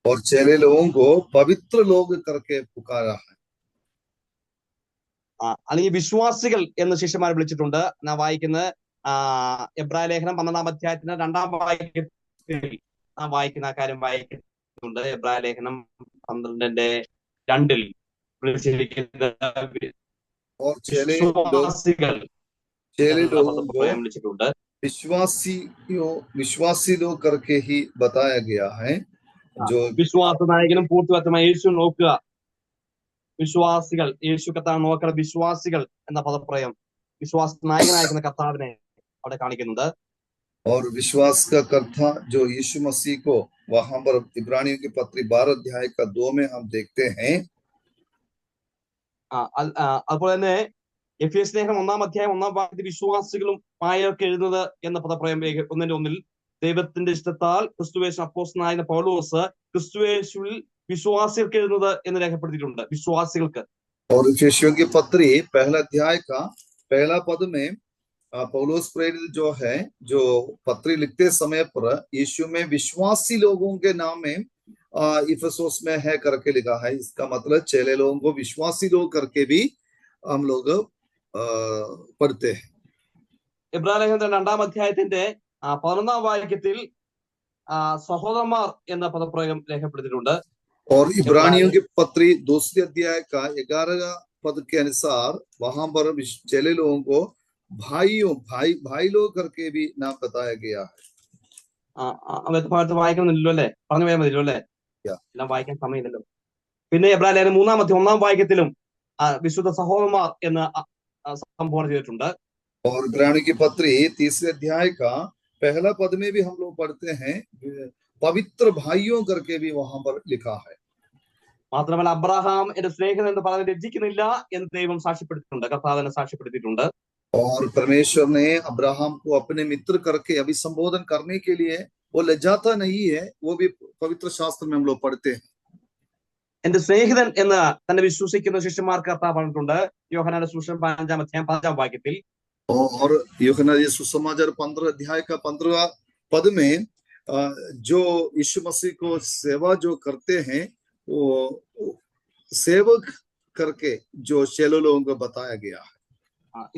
और चेले लोगों को पवित्र लोग करके पुकारा है. അല്ലെങ്കിൽ വിശ്വാസികൾ എന്ന് ശിഷ്യന്മാരെ വിളിച്ചിട്ടുണ്ട്. ഞാൻ വായിക്കുന്നത് എബ്രായ ലേഖനം 12-ാം അധ്യായത്തിന് 2-ാം വാക്യത്തിൽ നാം വായിക്കുന്ന കാര്യം വായിക്കുന്നുണ്ട്. എബ്രായ ലേഖനം 12:2 വിളിച്ചിരിക്കുന്ന വിളിച്ചിട്ടുണ്ട്. विश्वासी लोग करके ही बताया गया है. जो വിശ്വാസ നായകനും പൂർത്തിവത്തമായ യേശു നോക്കുക, വിശ്വാസികൾ, യേശു കർത്താവ് നോക്കുക, വിശ്വാസികൾ എന്ന പദപ്രയം വിശ്വാസ നായകനായിരിക്കുന്ന കർത്താവിനെ അവിടെ കാണിക്കുന്നുണ്ട്. और विश्वास का कर्ता जो यीशु मसीह को वहां पर इब्रानियों की पत्री 12 अध्याय का 2 में हम देखते हैं. അതുപോലെ തന്നെ എഫേസ്യ ലേഖനം 1-ാം അധ്യായം 1-ാം വാക്യത്തിൽ വിശ്വാസികളും ആയവർക്ക് എഴുതുന്നത് എന്ന പദപ്രയം 1:1 ദൈവത്തിന്റെ ഇഷ്ടത്താൽ ക്രിസ്തുയേശു അപ്പോസ്തലനായ പൗലോസ് ക്രിസ്തുയേശുവിൽ വിശ്വാസികൾക്ക് എഴുതുന്നത് എന്ന് രേഖപ്പെടുത്തിയിട്ടുണ്ട്. വിശ്വാസികൾക്ക്. और एफेसियों की पत्री 1 अध्याय का 1 पद में पौलुस प्रेरित जो है, जो पत्री लिखते समय पर यीशु में विश्वासी लोगों के नाम में इफिसुस में है करके लिखा है. इसका मतलब चेले लोगों को विश्वासी लोग करके भी हम लोग പഠിത്തേ. എബ്രായ ലേഖനത്തിന്റെ 2-ാം അധ്യായത്തിന്റെ 11-ാം വാക്യത്തിൽ സഹോദരന്മാർ എന്ന പദപ്രയോഗം രേഖപ്പെടുത്തിയിട്ടുണ്ട്. और इब्रानियों की पत्री दूसरे अध्याय का 11 पद के अनुसार वहां पर चले लोगों को भाई लोग करके भी नाम बताया गया है. വായിക്കണമെന്നില്ലല്ലോ അല്ലെ, പറഞ്ഞു പോയാൽ മതിയല്ലോ അല്ലെ, എല്ലാം വായിക്കാൻ സമയമില്ലല്ലോ. പിന്നെ എബ്രായർ 3-1 വാക്യത്തിലും വിശുദ്ധ സഹോദരന്മാർ എന്ന് സംബോധന ചെയ്തിട്ടുണ്ട്. और इब्रानियों की पत्री तीसरे अध्याय का पहला पद में भी हम लोग पढ़ते हैं पवित्र भाइयों करके भी वहां पर लिखा है. മാത്രമല്ല അബ്രഹാം എന്റെ സ്നേഹിതൻ എന്ന് പറഞ്ഞ് ലജ്ജിക്കുന്നില്ല എന്ന് ദൈവം സാക്ഷ്യപ്പെടുത്തിയിട്ടുണ്ട്, കർത്താവിനെ സാക്ഷ്യപ്പെടുത്തിയിട്ടുണ്ട്. और परमेश्वर ने अब्राहम को अपने मित्र करके अभिसंबोधन करने के लिए वो लज्जाता नहीं है, वो भी पवित्र शास्त्र में हम लोग पढ़ते हैं. എന്റെ സ്നേഹിതൻ എന്ന് തന്നെ വിശ്വസിക്കുന്ന ശിഷ്യന്മാർക്ക് കർത്താവ് പറഞ്ഞിട്ടുണ്ട്. യോഹന്നാന്റെ സുവിശേഷം 5-ാം അധ്യായം 5-ാം വാക്യത്തിൽ. और यूहन्ना सुसमाचार 15 अध्याय का 15वां पद में जो यीशु मसीह को सेवा जो करते हैं वो सेवक करके जो चेलो लोगों को बताया गया है.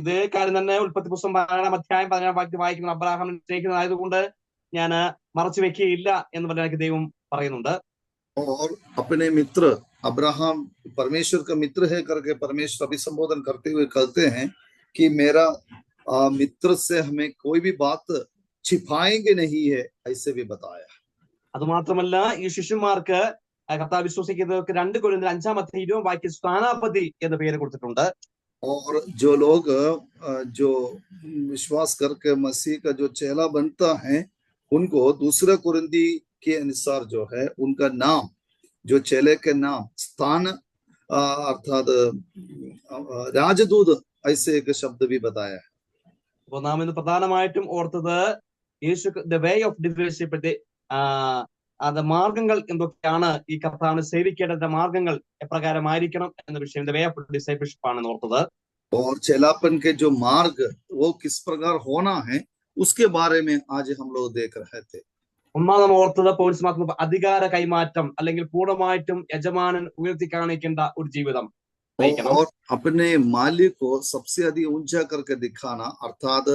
ഇതേ കാര്യം തന്നെ ഉൽപ്പത്തി പുസ്തകം 12-ാം അധ്യായം 17-ാം വാക്യം വായിക്കുന്ന അബ്രഹാം സ്നേഹിതനായതുകൊണ്ട് ഞാൻ മറച്ചു വെക്കുകയില്ല എന്ന് പറഞ്ഞ ദൈവം പറയുന്നുണ്ട്. और अपने मित्र अब्राहम परमेश्वर का मित्र है करके परमेश्वर अभिसंबोधन करते हुए कहते हैं कि मेरा मित्र से हमें कोई भी बात छिपाएंगे नहीं है, ऐसे भी बताया. അത് മാത്രമല്ല ഈ ശിഷ്യന്മാർക്ക് കർത്താവ് വിശ്വസിക്കുന്നവർക്ക് 2 കൊരിന്ത്യർ 5-ാം അധ്യായം 20-ാം വാക്യം സ്ഥാനാപതി എന്ന പേര് കൊടുത്തിട്ടുണ്ട്. और जो लोग जो विश्वास करके मसीह का जो चेला बनता है उनको दूसरा कुरिन्ती के अनुसार जो है उनका नाम, जो चेले के नाम स्थान अर्थात राजदूत ऐसे एक शब्द भी बताया है. അപ്പോൾ നാം ഇന്ന് പ്രധാനമായിട്ടും ഓർത്തത് യേശു ദ വേ ഓഫ് ഡിസൈപ്പിൾഷിപ്പ്, അത് മാർഗങ്ങൾ എന്തൊക്കെയാണ്, ഈ കർത്താവിനെ സേവിക്കേണ്ട മാർഗങ്ങൾ എപ്രകാരമായിരിക്കണം എന്ന വിഷയം ദ വേ ഓഫ് ഡിസൈപ്പിൾഷിപ്പ് ആണെന്ന് ഓർത്തത്. और चेलापन के जो मार्ग वो किस प्रकार होना है उसके बारे में आज हम लोग देख रहे थे. ഒന്നാം നാം ഓർത്തത് പൗരസ്മാത്മ അധികാര കൈമാറ്റം അല്ലെങ്കിൽ പൂർണ്ണമായിട്ടും യജമാനൻ ഉയർത്തി കാണിക്കേണ്ട ഒരു ജീവിതം നയിക്കണം. और अपने मालिक को सबसे अधिक ऊंचा करके दिखाना, अर्थात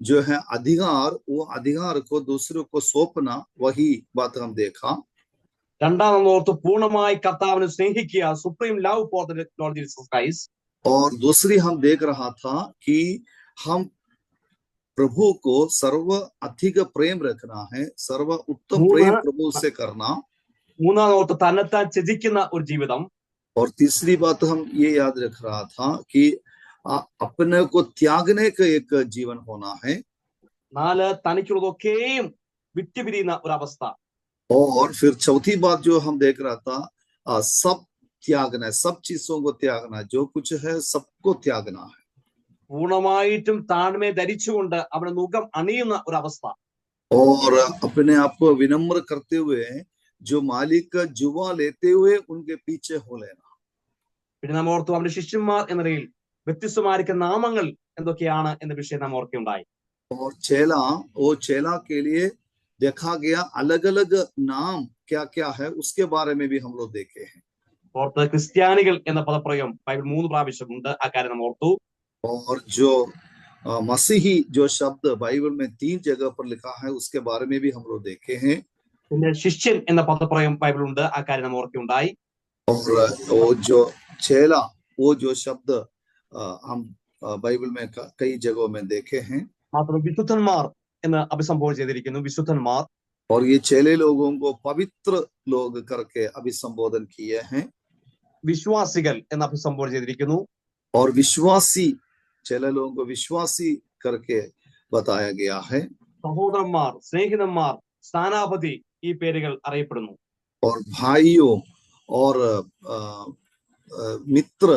जो है अधिकार, वो अधिकार को दूसरों को सौंपना, वही बात हम देखा. രണ്ടാം നാം ഓർത്ത് പൂർണ്ണമായി കർത്താവിനെ സ്നേഹിക്കുക, supreme love for the Lord Jesus Christ. और दूसरी हम देख रहा था कि हम प्रभु को सर्व अधिक प्रेम रखना है, सर्व उत्तम प्रेम प्रभु से करना. മൂന്നാം ഓർത്ത് തന്നെത്താൻ ത്യജിക്കുന്ന ഒരു ജീവിതം. और तीसरी बात हम ये याद रख रहा था कि अपने को त्यागने का एक जीवन होना है. 4 തനിക്കുള്ളതൊക്കെയും വിട്ടുപിരിയുന്ന ഒരു അവസ്ഥ. और फिर चौथी बात जो हम देख रहा था सब त्यागना है, सब चीजों को त्यागना है, जो कुछ है सबको त्यागना है. പൂർണ്ണമായിട്ടും താഴ്മയെ ധരിച്ചുകൊണ്ട് അവരുടെ മുഖം അണിയുന്ന ഒരു അവസ്ഥ. और अपने आप को विनम्र करते हुए जो मालिक का जुवा लेते हुए उनके पीछे हो लेना. പിന്നെ നാം ഓർത്തു അവരുടെ ശിഷ്യന്മാർ എന്ന നിലയിൽ വ്യത്യസ്തമായിരിക്കുന്ന നാമങ്ങൾ എന്തൊക്കെയാണ് എന്ന വിഷയം നാം ഓർക്കുകയുണ്ടായി. और चेला, वो चेला के लिए देखा गया अलग अलग नाम क्या क्या है, उसके बारे में भी हम लोग देखे हैं. ഓർത്ത് ക്രിസ്ത്യാനികൾ എന്ന പദപ്രയോഗം ബൈബിൾ 3 പ്രാവശ്യമുണ്ട്, ആ കാര്യം നാം ഓർത്തു. और जो मसीही जो शब्द बाइबल में 3 जगह पर लिखा है उसके बारे में भी हम लोग देखे हैं. പിന്നെ ശിഷ്യൻ എന്ന പദപ്രയോഗം ബൈബിളുണ്ട്, ആ കാര്യം നാം ഓർക്കുകയുണ്ടായി. और वो जो चेला, वो जो शब्द हम बाइबल में कई जगहों में देखे हैं. മാത്രം വിശുദ്ധന്മാർ എന്ന് അഭിസംബോധന ചെയ്തിരിക്കുന്നു, വിശുദ്ധന്മാർ. और ये चेले लोगों को पवित्र लोग करके अभिसंबोधन किए हैं. വിശ്വാസികൾ എന്ന് അഭിസംബോധന ചെയ്തിരിക്കുന്നു. और विश्वासी, चेले लोगों को विश्वासी करके बताया गया है. സഹോദരന്മാർ, സ്നേഹിതന്മാർ, സ്ഥാനാപതി ഈ പേരുകൾ അറിയപ്പെടുന്നു. और भाइयों और मित्र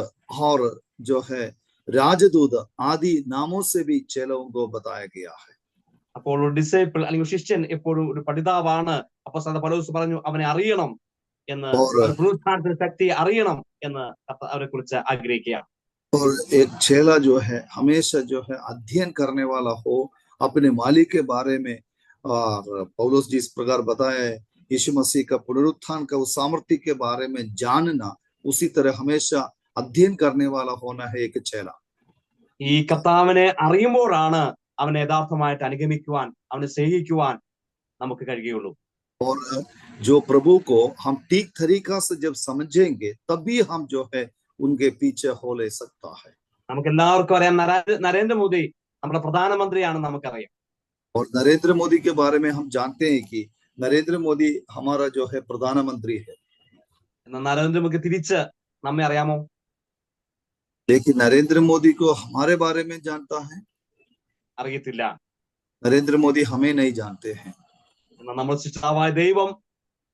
और जो है राजदूत आदि नामों से भी चेलों को बताया गया है. അപ്പോൾ ഡിസൈപ്പിൾ അല്ലെങ്കിൽ ശിഷ്യൻ എപ്പോഴും ഒരു പഠിതാവാണ്. അപ്പോസ്തലൻ പൗലോസ് പറഞ്ഞു അവനെ അറിയണം എന്ന്, പുനരുത്ഥാനത്തിന്റെ ശക്തിയെ അറിയണം എന്ന് അവരെ കുറിച്ച് ആഗ്രഹിക്കുകയാണ്. और एक चेला जो है हमेशा जो है अध्ययन करने वाला हो अपने मालिक के बारे में. और पौलुस जिस प्रकार बताया यीशु मसीह का पुनरुत्थान का उस सामर्थ्य के बारे में जानना, उसी तरह हमेशा अध्ययन करने वाला होना है एक चेला. ഈ കർത്താവിനെ അറിയുമ്പോഴാണ് അവനെ യഥാർത്ഥമായിട്ട് അനുഗമിക്കുവാൻ, അവനെ സ്നേഹിക്കുവാൻ നമുക്ക് കഴിയുകയുള്ളൂ. और जो प्रभु को हम ठीक तरीका से जब समझेंगे तभी हम जो है उनके पीछे हो ले सकता है। നമുക്ക് എല്ലാവർക്കും അറിയാം, നരേന്ദ്രമോദി നമ്മുടെ പ്രധാനമന്ത്രിയാണെന്ന് നമുക്കറിയാം. और नरेंद्र मोदी के बारे में हम जानते हैं कि नरेंद्र मोदी हमारा जो है प्रधानमंत्री है, എന്നാൽ നരേന്ദ്രമോദി തിരിച്ച് നമ്മെ അറിയാമോ? लेकिन नरेंद्र मोदी को हमारे बारे में जानता है? അറിയത്തില്ല. नरेंद्र मोदी हमें नहीं जानते हैं, എന്നാൽ നമ്മൾ സൃഷ്ടാവായ ദൈവം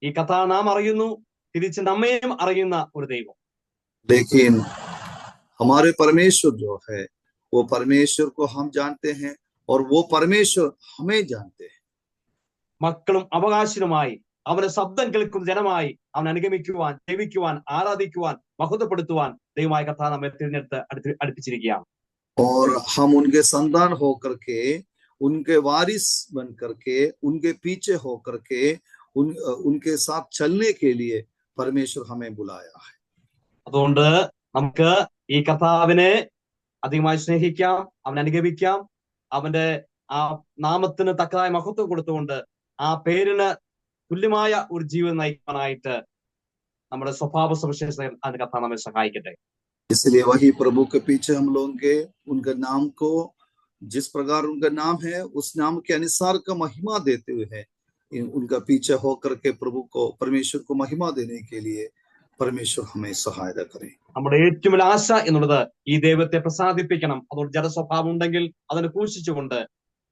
ഈ കഥ നാം അറിയുന്നു, തിരിച്ച് നമ്മയും അറിയുന്ന ഒരു ദൈവം. लेकिन हमारे परमेश्वर जो है वो परमेश्वर को हम जानते हैं और वो परमेश्वर हमें जानते हैं. മക്കളും അവകാശനുമായി അവന്റെ ശബ്ദം കേൾക്കുന്ന ജനമായി അവൻ അനുഗമിക്കുവാൻ, സേവിക്കുവാൻ, ആരാധിക്കുവാൻ, മഹത്വപ്പെടുത്തുവാൻ ദൈവമായ കഥ നമ്മെ തിരഞ്ഞെടുത്ത് അടുപ്പിച്ചിരിക്കുകയാണ്. और हम उनके संतान होकर के, उनके वारिस बन करके, उनके पीछे होकर के उनके साथ चलने के लिए परमेश्वर हमें बुलाया है. അതുകൊണ്ട് നമുക്ക് ഈ കർത്താവിനെ അധികമായി സ്നേഹിക്കാം, അവനെ അനുഗമിക്കാം, അവന്റെ ആ നാമത്തിന് തക്കതായ മഹത്വം കൊടുത്തുകൊണ്ട് ആ പേരിന് തുല്യമായ ഒരു ജീവിതം നയിക്കാനായിട്ട് നമ്മുടെ സ്വഭാവ സവിശേഷത അതിന് കർത്താവ് നമ്മെ സഹായിക്കട്ടെ. इसलिए वही प्रभु के पीछे हम लोगों के उनके नाम को, जिस प्रकार उनका नाम है उस नाम के अनुसार का महिमा देते हुए है उनका पीछे होकर के प्रभु को, परमेश्वर को महिमा देने के लिए परमेश्वर हमें सहायता करे. നമ്മുടെ ഏറ്റവും വലിയ ആശ എന്നുള്ളത് ഈ ദൈവത്തെ പ്രസാദിപ്പിക്കണം. അതുകൊണ്ട് ജഡസ്വഭാവം ഉണ്ടെങ്കിൽ അതിനെ ക്രൂശിച്ചുകൊണ്ട്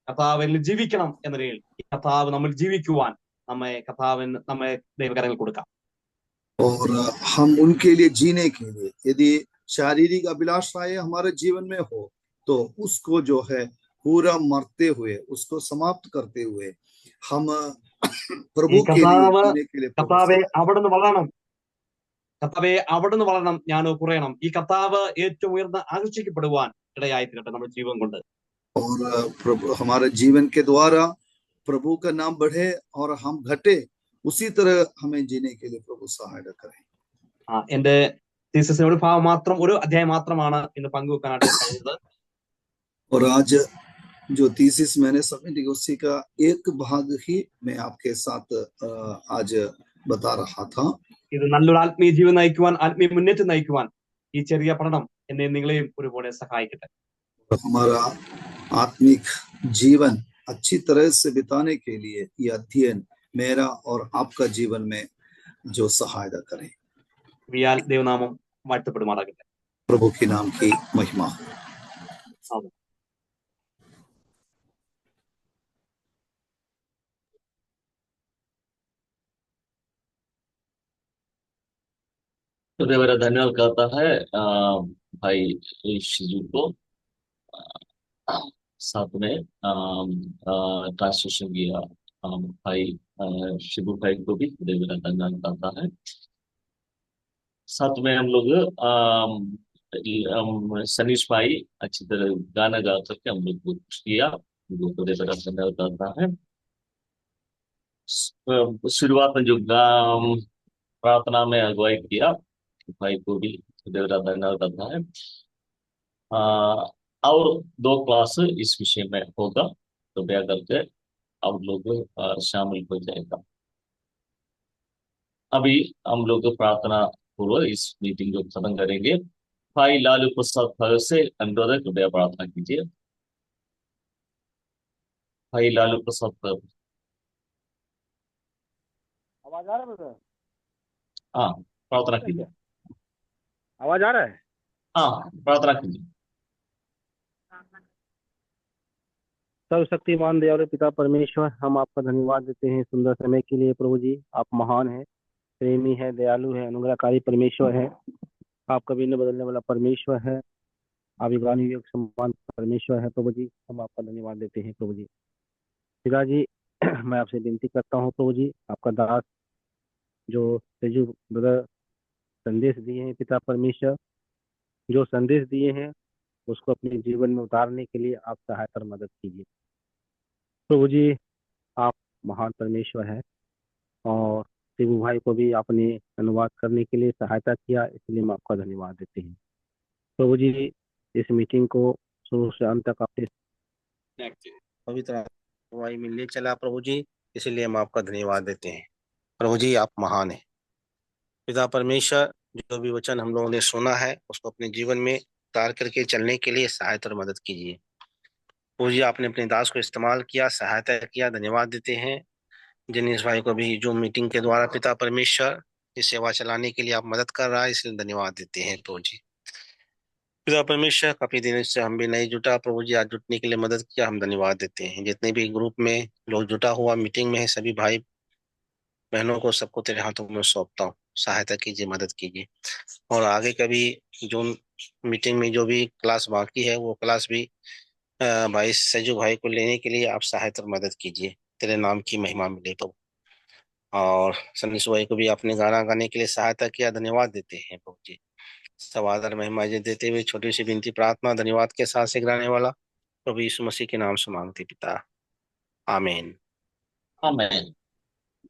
കർത്താവിൽ ജീവിക്കണം എന്ന നിലയിൽ ഈ കർത്താവ് നമ്മൾ ജീവിക്കുവാൻ നമ്മെ ദൈവകരങ്ങൾ കൊടുക്കാം. और हम उनके लिए जीने के लिए यदि शारीरिक अभिलाषाएं हमारे जीवन में हो तो उसको जो है पूरा मरते हुए, उसको समाप्त करते हुए हम प्रभु के लिए जीने के लिए കർത്താവെ അവിടുന്ന് വളരണം, ഞാൻ കുറയണം. ഈ കർത്താവ് ഏറ്റവും ഉയർന്ന് ആകർഷിക്കപ്പെടുവാൻ ഇടയായി തീരട്ടെ നമ്മുടെ ജീവൻ കൊണ്ട്. और प्रभु हमारे जीवन के द्वारा प्रभु का नाम बढ़े और हम घटे, उसी तरह हमें जीने के लिए प्रभु सहायता करे. എന്റെ തീസിസിന്റെ ഒരു അധ്യായം മാത്രമാണ് ഇന്ന് പങ്കുവെക്കാനായിട്ട് കഴിഞ്ഞത്. और आज जो थीसिस मैंने सबमिट की उसी का एक भाग ही मैं आपके साथ आज बता रहा था. ഇത് നല്ലൊരു ആത്മീയ ജീവൻ നയിക്കുവാൻ, ആത്മീയ മുന്നേറ്റം നയിക്കുവാൻ ഈ ചെറിയ പഠനം എന്നെ നിങ്ങളെയും ഒരുപോലെ സഹായിക്കട്ടെ. हमारा आत्मिक जीवन अच्छी तरह से बिताने के लिए ये अध्ययन मेरा और आपका जीवन में जो सहायता करे. ദൈവനാമം വാഴ്ത്തപ്പെടുമാറാകട്ടെ. प्रभु के नाम की महिमा. मेरा धन्यवाद करता है भाई शिजू को, साथ में ट्रांसलेशन किया भाई शिबू भाई को भी मेरा धन्यवाद करता है. साथ में हम लोग सनीश भाई अच्छी तरह गाना गा करके हम लोग को किया, उनको मेरा धन्यवाद करता है. शुरुआत में जो प्रार्थना में अगुवाई किया भाई को भी देवरा धन्यवाद करता है. और 2 क्लास इस विषय में होगा, तो कृपया करके आप लोग शामिल हो जाएगा. अभी हम लोग प्रार्थना पूर्व इस मीटिंग को खत्म करेंगे. भाई लालू प्रसाद से अनुरोध है, कृपया प्रार्थना कीजिए. भाई लालू प्रसाद. आवाज आ रहा है? हाँ, प्रार्थना कीजिए. आवाज आ रहा है? हाँ, प्रार्थना कीजिए. सर्वशक्तिमान दयालु पिता परमेश्वर, हम आपका धन्यवाद देते हैं सुंदर समय के लिए. प्रभु जी, आप महान हैं, प्रेमी है, दयालु है, अनुग्रहकारी परमेश्वर है. आप कभी न बदलने वाला परमेश्वर है. आप युगान युग समान परमेश्वर है. प्रभु जी, हम आपका धन्यवाद देते हैं. प्रभु जी, पिता जी, मैं आपसे विनती करता हूँ प्रभु जी, आपका दास जो तेजू ब्रदर संदेश दिए हैं पिता परमेश्वर, जो संदेश दिए हैं उसको अपने जीवन में उतारने के लिए आप सहायता और मदद कीजिए. प्रभु जी, आप महान परमेश्वर है और शिबू भाई को भी आपने अनुवाद करने के लिए सहायता किया, इसलिए हम आपका धन्यवाद देते हैं. प्रभु जी, इस मीटिंग को शुरू से अंत तक आपने पवित्र अगुवाई में ले चला. प्रभु जी, इसलिए हम आपका धन्यवाद देते हैं। प्रभु जी आप महान हैं। पिता परमेश्वर, जो भी वचन हम लोगों ने सुना है उसको अपने जीवन में उतार करके चलने के लिए सहायता और मदद कीजिए। प्रभु जी आपने अपने दास को इस्तेमाल किया, सहायता किया, धन्यवाद देते हैं। जिनेश भाई को भी जो मीटिंग के द्वारा पिता परमेश्वर इस सेवा चलाने के लिए आप मदद कर रहा है, इसलिए धन्यवाद देते हैं प्रभु जी। पिता परमेश्वर, काफी दिनों से हम भी नहीं जुटा, प्रभु जी आज जुटने के लिए मदद किया, हम धन्यवाद देते हैं। जितने भी ग्रुप में लोग जुटा हुआ मीटिंग में है, सभी भाई बहनों को सबको तेरे हाथों में सौंपता हूँ। सहायता कीजिए, मदद कीजिए। और आगे कभी जो मीटिंग में जो भी क्लास बाकी है वो क्लास भी भाई सजू भाई को लेने के लिए आप सहायता और मदद कीजिए। तेरे नाम की महिमा मिले तो। और सन्नी भाई को भी आपने गाना गाने के लिए सहायता किया, धन्यवाद देते हैं प्रभु जी। सब आदर महिमा देते हुए छोटी सी विनती प्रार्थना धन्यवाद के साथ से गिराने वाला प्रभु यीशु मसीह के नाम से मांगते पिता, आमीन। आमेन।